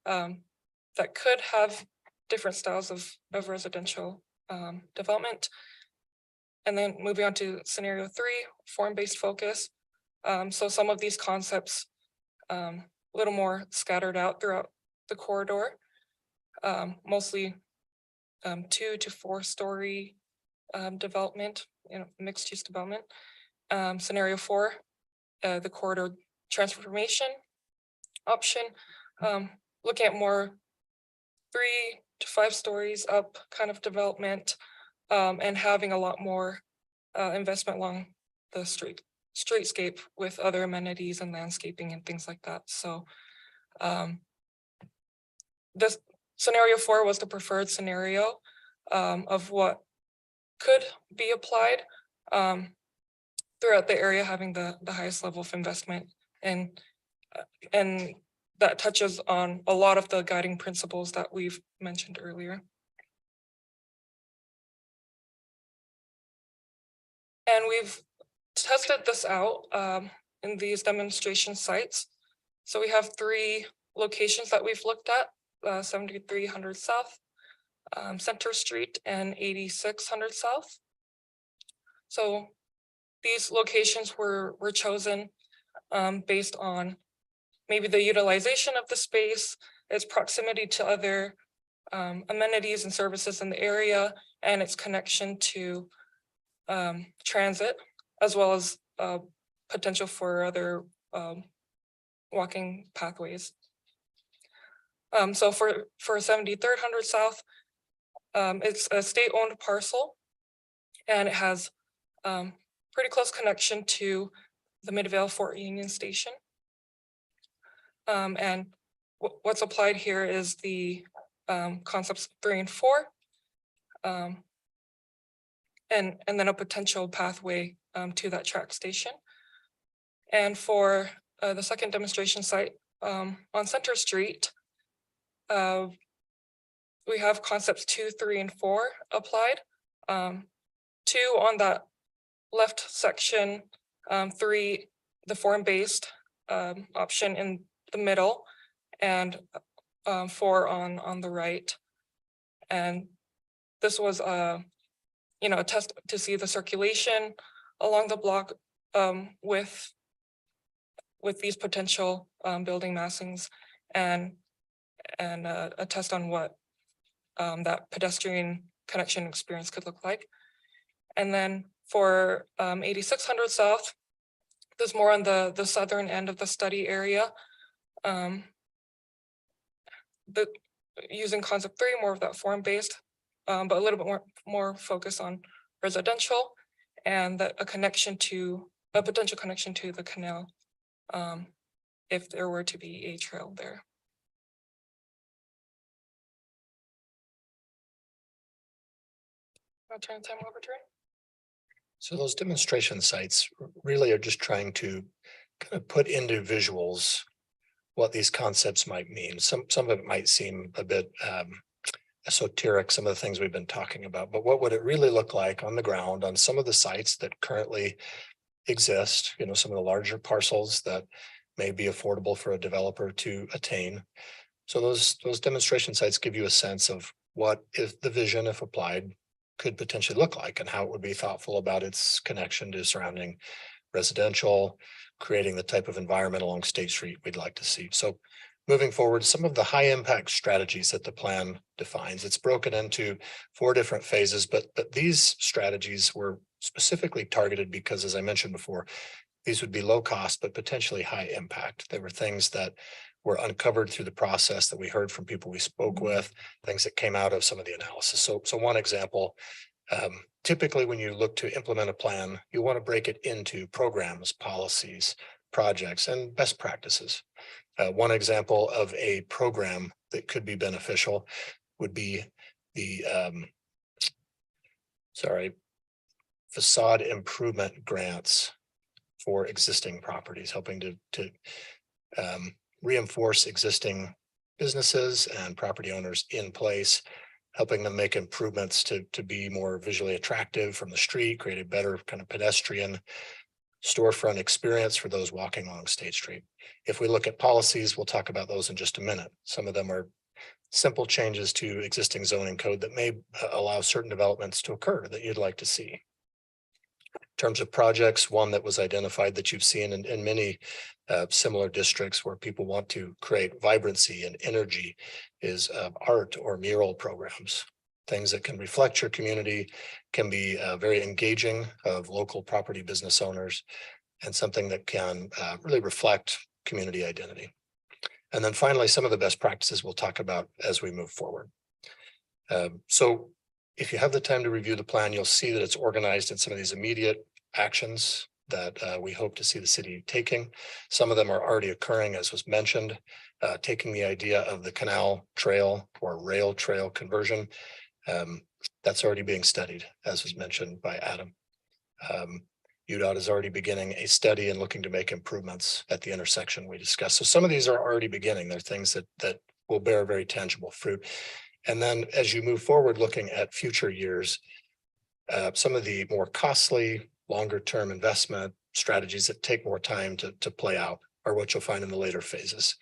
that could have different styles of residential development. And then moving on to scenario 3, form-based focus. So some of these concepts a little more scattered out throughout the corridor, mostly 2 to 4-story development, mixed use development. Scenario 4, the corridor transformation option, looking at more 3 to 5 stories up kind of development, and having a lot more investment along the streetscape with other amenities and landscaping and things like that. So this scenario 4 was the preferred scenario of what could be applied throughout the area, having the highest level of investment, and that touches on a lot of the guiding principles that we've mentioned earlier. And we've tested this out in these demonstration sites. So we have 3 locations that we've looked at, 7300 South, Center Street, and 8600 South. So these locations were chosen based on maybe the utilization of the space, its proximity to other amenities and services in the area, and its connection to transit, as well as potential for other walking pathways. So for 7300 South, it's a state-owned parcel, and it has pretty close connection to the Midvale Fort Union Station. And what's applied here is the concepts 3 and 4, and then a potential pathway to that track station. And for the second demonstration site on Center Street, we have concepts 2, 3, and 4 applied. 2 on that left section, 3, the form-based option in the middle and 4 on the right. And this was a test to see the circulation along the block with these potential building massings and a test on what that pedestrian connection experience could look like. And then for 8600 South, there's more on the southern end of the study area. Using concept 3, more of that form-based, but a little bit more focus on residential and a potential connection to the canal, if there were to be a trail there. I'll turn the time over to Ray. So those demonstration sites really are just trying to kind of put into visuals what these concepts might mean. Some of it might seem a bit esoteric, some of the things we've been talking about, but what would it really look like on the ground on some of the sites that currently exist, some of the larger parcels that may be affordable for a developer to attain. So those demonstration sites give you a sense of what if the vision, if applied, could potentially look like and how it would be thoughtful about its connection to surrounding residential, creating the type of environment along State Street we'd like to see. So moving forward, some of the high impact strategies that the plan defines, it's broken into 4 different phases, but these strategies were specifically targeted because, as I mentioned before, these would be low cost, but potentially high impact. They were things that were uncovered through the process that we heard from people we spoke with, things that came out of some of the analysis. So one example, typically when you look to implement a plan, you want to break it into programs, policies, projects, and best practices. One example of a program that could be beneficial would be the facade improvement grants for existing properties, helping to reinforce existing businesses and property owners in place, helping them make improvements to be more visually attractive from the street, create a better kind of pedestrian storefront experience for those walking along State Street. If we look at policies, we'll talk about those in just a minute. Some of them are simple changes to existing zoning code that may allow certain developments to occur that you'd like to see. In terms of projects, one that was identified that you've seen in many similar districts where people want to create vibrancy and energy is art or mural programs. Things that can reflect your community, can be very engaging of local property business owners, and something that can really reflect community identity. And then finally, some of the best practices we'll talk about as we move forward. So if you have the time to review the plan, you'll see that it's organized in some of these immediate actions that we hope to see the city taking. Some of them are already occurring, as was mentioned, taking the idea of the canal trail or rail trail conversion. That's already being studied, as was mentioned by Adam. UDOT is already beginning a study and looking to make improvements at the intersection we discussed. So some of these are already beginning. They're things that will bear very tangible fruit. And then as you move forward, looking at future years, some of the more costly, longer term investment strategies that take more time to play out are what you'll find in the later phases.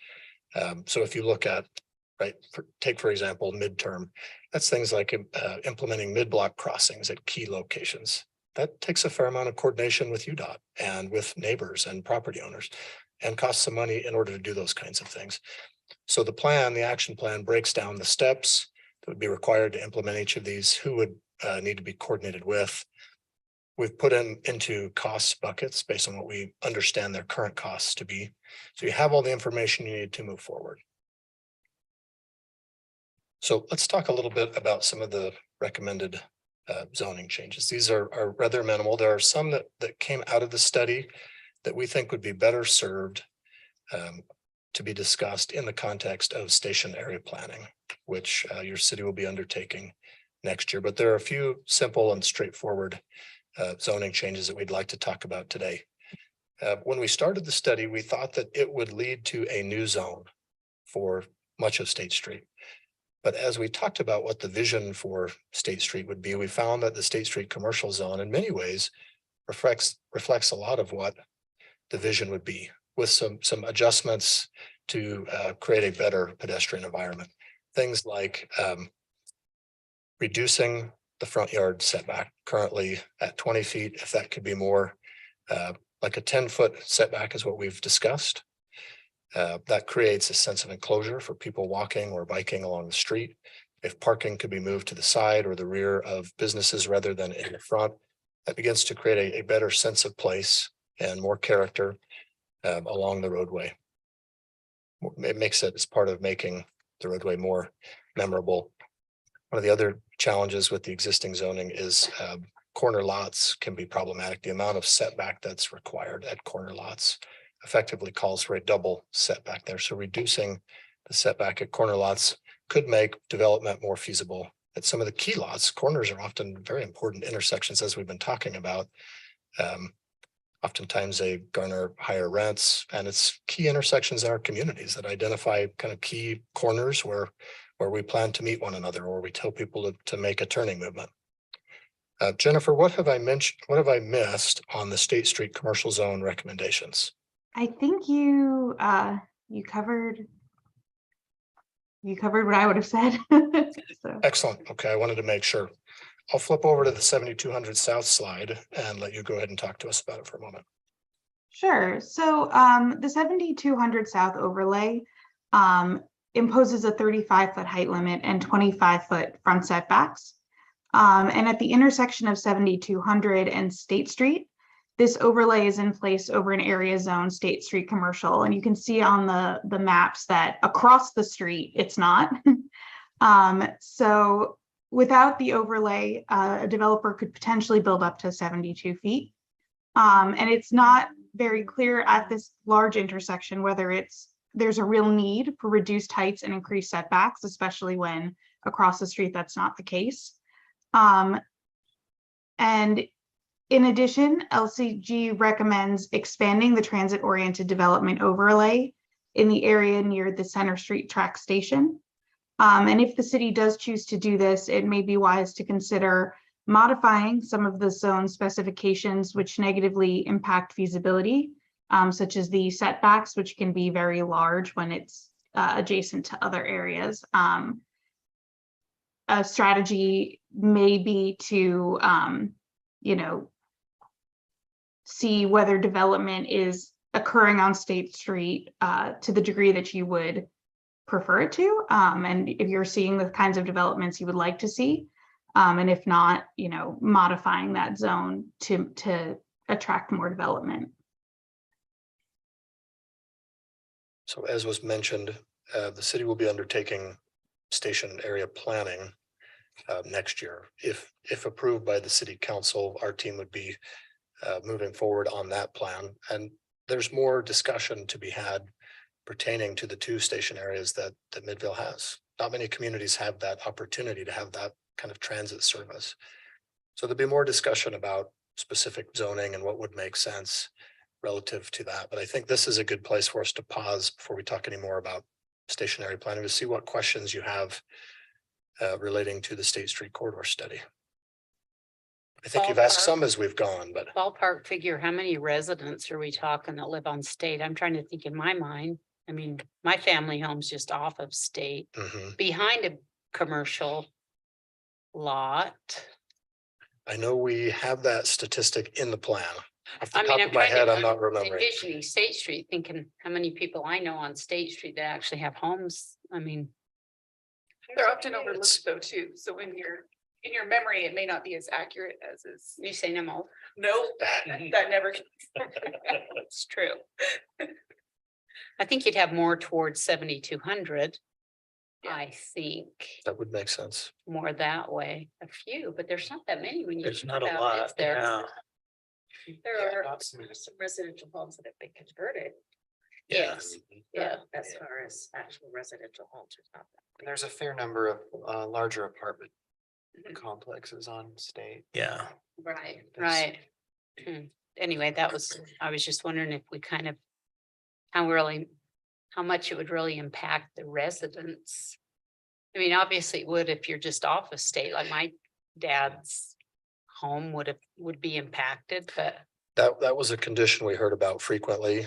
So if you look at, take for example, midterm, that's things like implementing mid-block crossings at key locations. That takes a fair amount of coordination with UDOT and with neighbors and property owners, and costs some money in order to do those kinds of things. So the plan, the action plan, breaks down the steps that would be required to implement each of these, who would need to be coordinated with. We've put into cost buckets based on what we understand their current costs to be. So you have all the information you need to move forward. So let's talk a little bit about some of the recommended zoning changes. These are rather minimal. There are some that came out of the study that we think would be better served to be discussed in the context of station area planning, which your city will be undertaking next year. But there are a few simple and straightforward zoning changes that we'd like to talk about today. When we started the study, we thought that it would lead to a new zone for much of State Street. But as we talked about what the vision for State Street would be, we found that the State Street commercial zone in many ways reflects a lot of what the vision would be with some adjustments to create a better pedestrian environment. Things like reducing the front yard setback currently at 20 feet, if that could be more, like a 10-foot setback is what we've discussed. That creates a sense of enclosure for people walking or biking along the street. If parking could be moved to the side or the rear of businesses rather than in the front, that begins to create a better sense of place and more character along the roadway. It makes it as part of making the roadway more memorable. One of the other challenges with the existing zoning is corner lots can be problematic. The amount of setback that's required at corner lots effectively calls for a double setback there. So reducing the setback at corner lots could make development more feasible. At some of the key lots, corners are often very important intersections, as we've been talking about. Oftentimes they garner higher rents, and it's key intersections in our communities that identify kind of key corners where we plan to meet one another, or we tell people to make a turning movement. Jennifer, what have I mentioned? What have I missed on the State Street commercial zone recommendations? I think you covered what I would have said. So. Excellent. Okay, I wanted to make sure. I'll flip over to the 7200 South slide and let you go ahead and talk to us about it for a moment. Sure. So the 7200 South overlay imposes a 35-foot height limit and 25-foot front setbacks. And at the intersection of 7200 and State Street, this overlay is in place over an area zone State Street commercial. And you can see on the maps that across the street, it's not. So without the overlay, a developer could potentially build up to 72 feet. And it's not very clear at this large intersection whether there's a real need for reduced heights and increased setbacks, especially when across the street that's not the case. And in addition, LCG recommends expanding the transit-oriented development overlay in the area near the Center Street track station. And if the city does choose to do this, it may be wise to consider modifying some of the zone specifications which negatively impact feasibility, such as the setbacks, which can be very large when it's adjacent to other areas. A strategy may be to, see whether development is occurring on State Street to the degree that you would prefer it to, and if you're seeing the kinds of developments you would like to see, and if not, modifying that zone to attract more development. So as was mentioned, the city will be undertaking station area planning next year. If approved by the city council, our team would be moving forward on that plan. And there's more discussion to be had pertaining to the two station areas that Midvale has. Not many communities have that opportunity to have that kind of transit service. So there'll be more discussion about specific zoning and what would make sense relative to that. But I think this is a good place for us to pause before we talk any more about stationary planning, to see what questions you have relating to the State Street corridor study. I think you've asked some as we've gone, but Ballpark figure, how many residents are we talking that live on State? I'm trying to think in my mind. I mean, my family home's just off of State, behind a commercial lot. I know we have that statistic in the plan. Off the I mean, top I'm of my trying head, to I'm not remembering. envisioning State Street, thinking how many people I know on State Street that actually have homes. I mean, They're often overlooked though too, so when you're in your memory, it may not be as accurate as is. you say them all. No, that never. It's true. I think you'd have more towards 7200. I think That would make sense. more that way, a few, but there's not that many when you. There's think not a about it, lot. is there? Yeah. There are some residential homes that have been converted. Yes, yeah. As far as actual residential homes, it's not that. And there's a fair number of larger apartment complexes on State. Yeah. Right, right. Anyway, I was just wondering if we kind of, how much it would really impact the residents. I mean, obviously it would if you're just off of State, like my dad's home would be impacted, but That was a condition we heard about frequently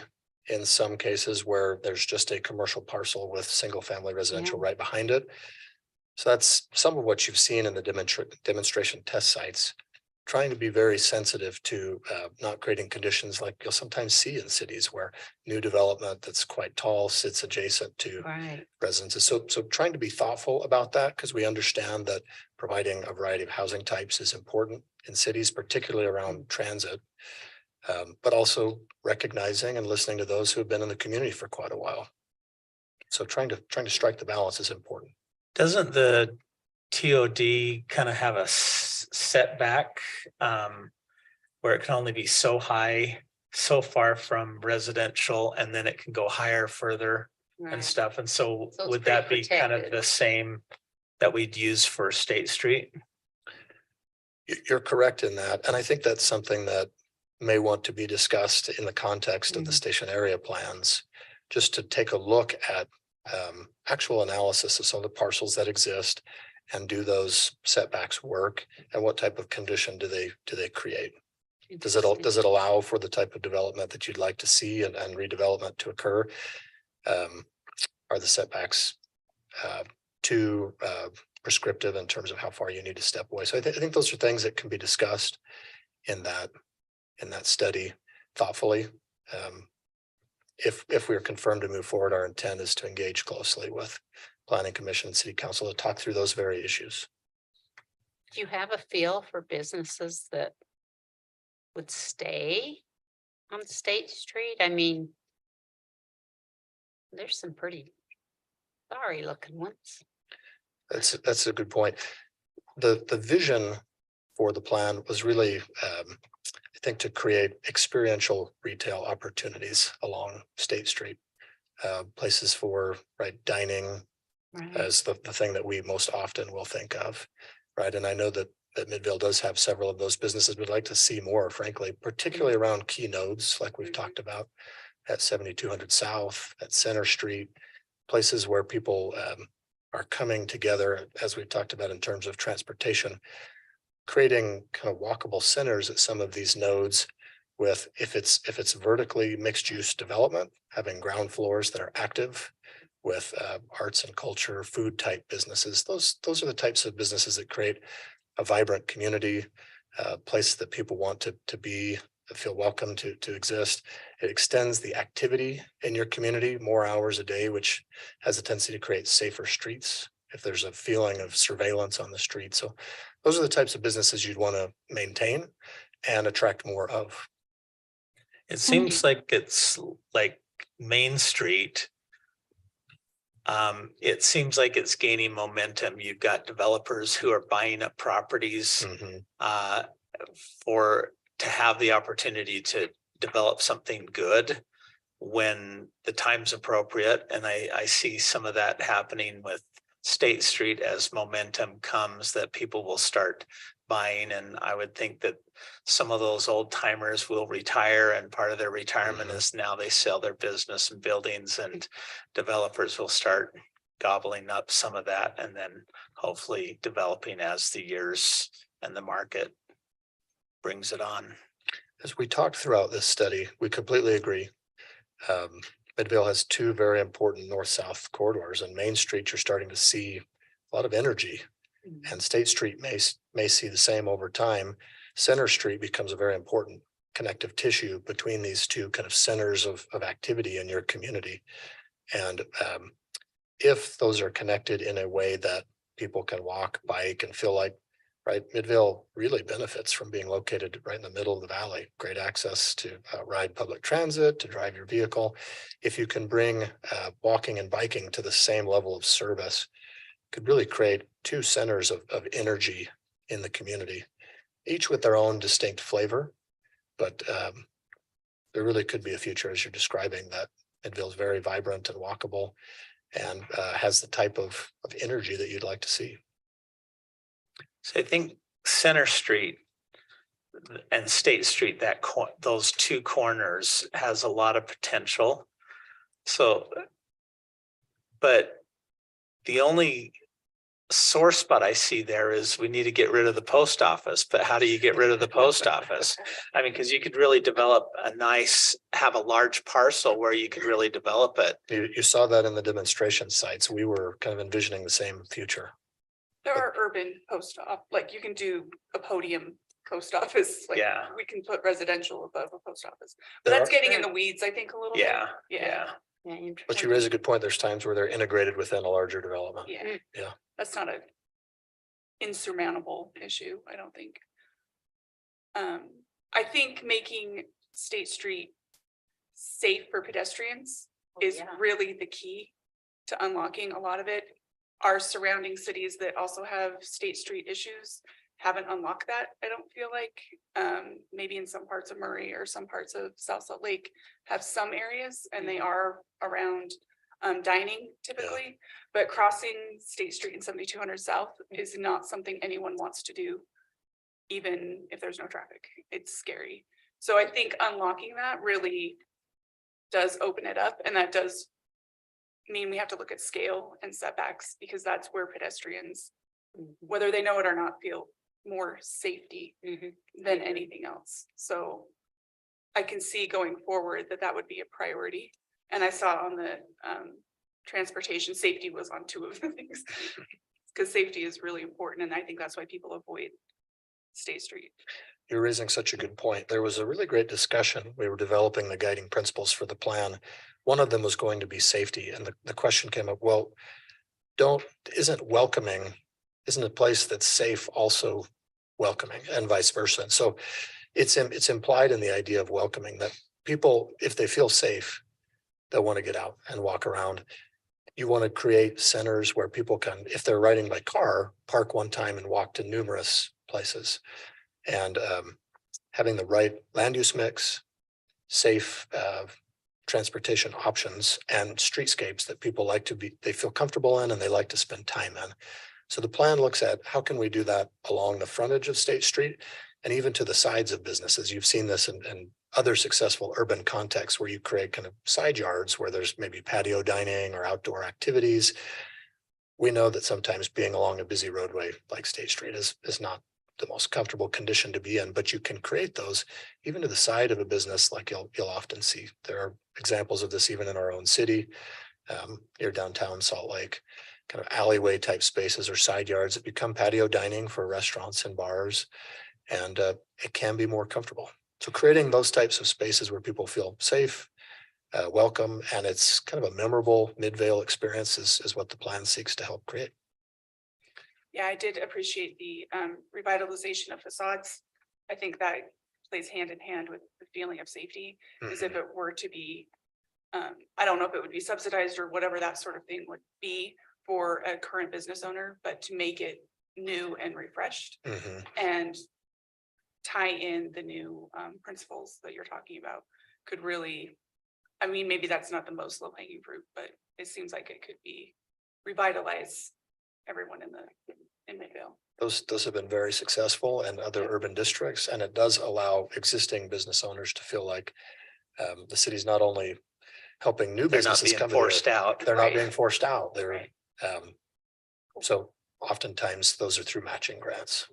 in some cases where there's just a commercial parcel with single family residential right behind it. So that's some of what you've seen in the demonstration test sites, trying to be very sensitive to not creating conditions like you'll sometimes see in cities where new development that's quite tall sits adjacent to residences. So trying to be thoughtful about that, because we understand that providing a variety of housing types is important in cities, particularly around transit. But also recognizing and listening to those who have been in the community for quite a while. So trying to strike the balance is important. Doesn't the TOD kind of have a setback where it can only be so high, so far from residential, and then it can go higher further and stuff? And so it's would that be pretty kind of protected. the same that we'd use for State Street? You're correct in that. And I think that's something that may want to be discussed in the context of the station area plans, just to take a look at actual analysis of some of the parcels that exist and do those setbacks work, and what type of condition do they create? Does it allow for the type of development that you'd like to see and redevelopment to occur? Are the setbacks too prescriptive in terms of how far you need to step away? So I think those are things that can be discussed in that study thoughtfully. If we're confirmed to move forward, our intent is to engage closely with Planning Commission and City Council to talk through those very issues. Do you have a feel for businesses that would stay on State Street? I mean, there's some pretty sorry looking ones. That's a good point. The vision for the plan was really, I think, to create experiential retail opportunities along State Street, places for dining as the thing that we most often will think of, right? And I know that Midvale does have several of those businesses. We'd like to see more, frankly, particularly around key nodes like we've talked about at 7200 South, at Center Street, places where people are coming together, as we've talked about in terms of transportation, creating kind of walkable centers at some of these nodes with, if it's vertically mixed use development, having ground floors that are active with arts and culture, food type businesses. Those are the types of businesses that create a vibrant community, place that people want to be, feel welcome to exist. It extends the activity in your community more hours a day, which has a tendency to create safer streets if there's a feeling of surveillance on the street. So those are the types of businesses you'd want to maintain and attract more of. It seems like it's like Main Street. It seems like it's gaining momentum. You've got developers who are buying up properties to have the opportunity to develop something good when the time's appropriate. And I see some of that happening with State Street as momentum comes, that people will start buying. And I would think that some of those old timers will retire, and part of their retirement is now they sell their business and buildings, and developers will start gobbling up some of that, and then hopefully developing as the years and the market brings it on. As we talked throughout this study, we completely agree. Midvale has two very important north-south corridors, and Main Street, you're starting to see a lot of energy, and State Street may see the same over time. Center Street becomes a very important connective tissue between these two kind of centers of activity in your community. And if those are connected in a way that people can walk, bike, and feel like, Midvale really benefits from being located right in the middle of the valley. Great access to ride public transit, to drive your vehicle. If you can bring walking and biking to the same level of service, could really create two centers of energy in the community, each with their own distinct flavor. But there really could be a future, as you're describing, that Midvale is very vibrant and walkable and has the type of energy that you'd like to see. So I think Center Street and State Street, those two corners has a lot of potential. So, but the only sore spot I see there is we need to get rid of the post office, but how do you get rid of the post office? I mean, because you could really develop have a large parcel where you could really develop it. You saw that in the demonstration sites. We were kind of envisioning the same future. There are urban like you can do a podium post office, like Yeah. we can put residential above a post office. But There that's are- getting in the weeds, I think, a little bit. Yeah, Yeah. yeah. But you raise a good point. There's times where they're integrated within a larger development. Yeah. Yeah. That's not a insurmountable issue, I don't think. I think making State Street safe for pedestrians is really the key to unlocking a lot of it. Our surrounding cities that also have State Street issues haven't unlocked that, I don't feel like. Maybe in some parts of Murray or some parts of South Salt Lake have some areas and they are around dining typically, but crossing State Street and 7200 South is not something anyone wants to do, even if there's no traffic. It's scary. So I think unlocking that really does open it up, and that does mean we have to look at scale and setbacks, because that's where pedestrians, whether they know it or not, feel more safety than anything else. So I can see going forward that that would be a priority. And I saw on the transportation, safety was on 2 of the things, because safety is really important. And I think that's why people avoid State Street. You're raising such a good point. There was a really great discussion. We were developing the guiding principles for the plan. One of them was going to be safety. And the question came up, well, isn't a place that's safe also welcoming, and vice versa? And so it's implied in the idea of welcoming, that people, if they feel safe, they'll want to get out and walk around. You want to create centers where people can, if they're riding by car, park one time and walk to numerous places. And having the right land use mix, safe transportation options, and streetscapes that people they feel comfortable in and they like to spend time in. So the plan looks at how can we do that along the frontage of State Street and even to the sides of businesses. You've seen this in other successful urban contexts where you create kind of side yards where there's maybe patio dining or outdoor activities. We know that sometimes being along a busy roadway like State Street is not the most comfortable condition to be in, but you can create those even to the side of a business. Like you'll often see, there are examples of this even in our own city, near downtown Salt Lake, kind of alleyway type spaces or side yards that become patio dining for restaurants and bars, and it can be more comfortable. So creating those types of spaces where people feel safe, welcome, and it's kind of a memorable Midvale experience is what the plan seeks to help create. Yeah, I did appreciate the revitalization of facades. I think that plays hand in hand with the feeling of safety, as if it were to be, I don't know if it would be subsidized or whatever that sort of thing would be for a current business owner, but to make it new and refreshed and tie in the new principles that you're talking about could really, I mean, maybe that's not the most low hanging fruit, but it seems like it could be revitalize everyone in Midvale. Those have been very successful in other urban districts, and it does allow existing business owners to feel like the city's not only helping new businesses come forced out. They're not being forced out. They're so oftentimes those are through matching grants.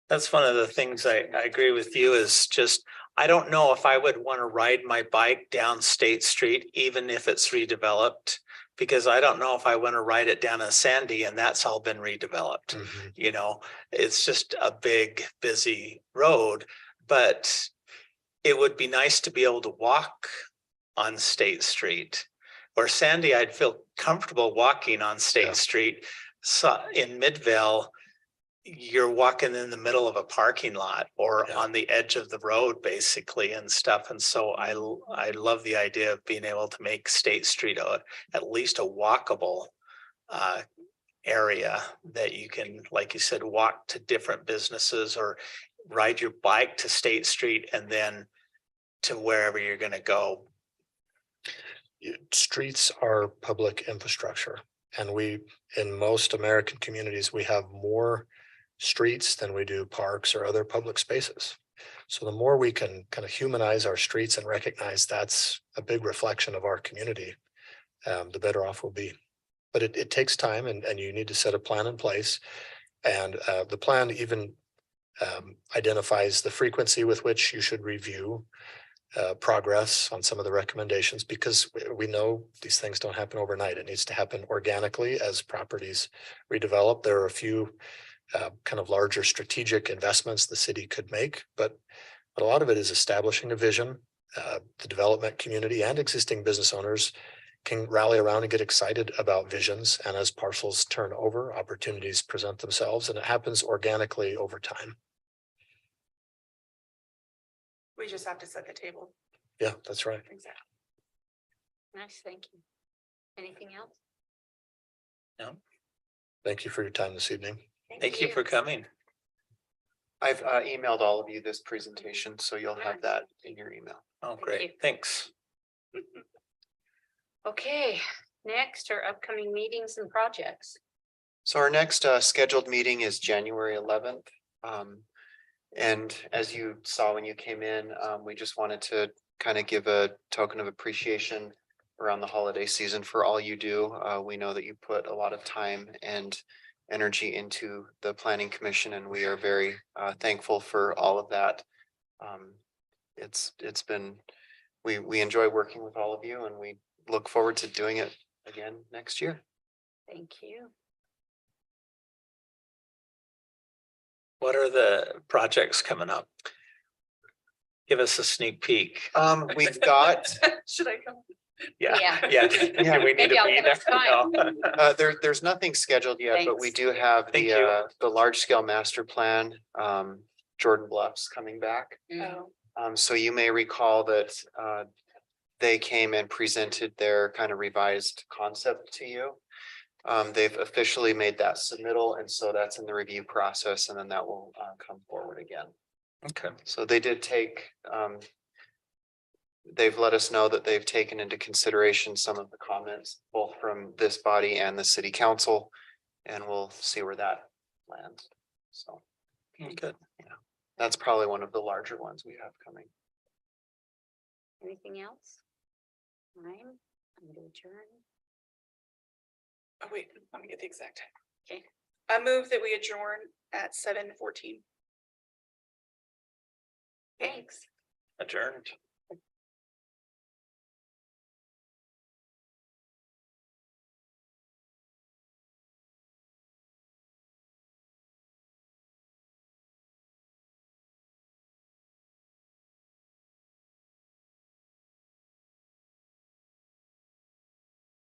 That's one of the things I agree with you is just, I don't know if I would want to ride my bike down State Street, even if it's redeveloped, because I don't know if I want to ride it down a Sandy and that's all been redeveloped. You know, it's just a big, busy road, but it would be nice to be able to walk on State Street. Or Sandy, I'd feel comfortable walking on State Street. So in Midvale, you're walking in the middle of a parking lot or on the edge of the road basically and stuff. And so I love the idea of being able to make State Street at least a walkable area that you can, like you said, walk to different businesses or ride your bike to State Street and then to wherever you're going to go. Streets are public infrastructure, and in most American communities, we have more streets than we do parks or other public spaces. So the more we can kind of humanize our streets and recognize that's a big reflection of our community, the better off we'll be. But it takes time and you need to set a plan in place. And the plan even identifies the frequency with which you should review progress on some of the recommendations, because we know these things don't happen overnight. It needs to happen organically as properties redevelop. There are a few kind of larger strategic investments the city could make, but a lot of it is establishing a vision. The development community and existing business owners can rally around and get excited about visions. And as parcels turn over, opportunities present themselves, and it happens organically over time. We just have to set the table. Yeah, that's right. Exactly. Nice, thank you. Anything else? No, Thank you for your time this evening. thank you for coming. I've emailed all of you this presentation, so you'll have that in your email. Oh, you. great. Thanks. Okay, next are upcoming meetings and projects. So our next scheduled meeting is January 11th. And as you saw when you came in, we just wanted to kind of give a token of appreciation around the holiday season for all you do. We know that you put a lot of time and energy into the Planning Commission, and we are very thankful for all of that. It's been, we enjoy working with all of you, and we look forward to doing it again next year. Thank you. What are the projects coming up? Give us a sneak peek. We've got Should I come? Yeah, Yeah. yeah. Yeah, Do we need maybe to I'll be come next time. there? there's nothing scheduled yet, but we Thanks. do have Thank you. the large scale master plan. Jordan Bluff's coming back. Mhm. So you may recall that they came and presented their kind of revised concept to you. They've officially made that submittal, and so that's in the review process, and then that will come forward again. Okay. So they did take, they've let us know that they've taken into consideration some of the comments, both from this body and the city council, and we'll see where that lands. So Good. that's probably one of the larger ones we have coming. Anything else? I'm going to adjourn. Oh, wait, let me get the exact time. Okay. I move that we adjourn at 7:14. Thanks. Adjourned.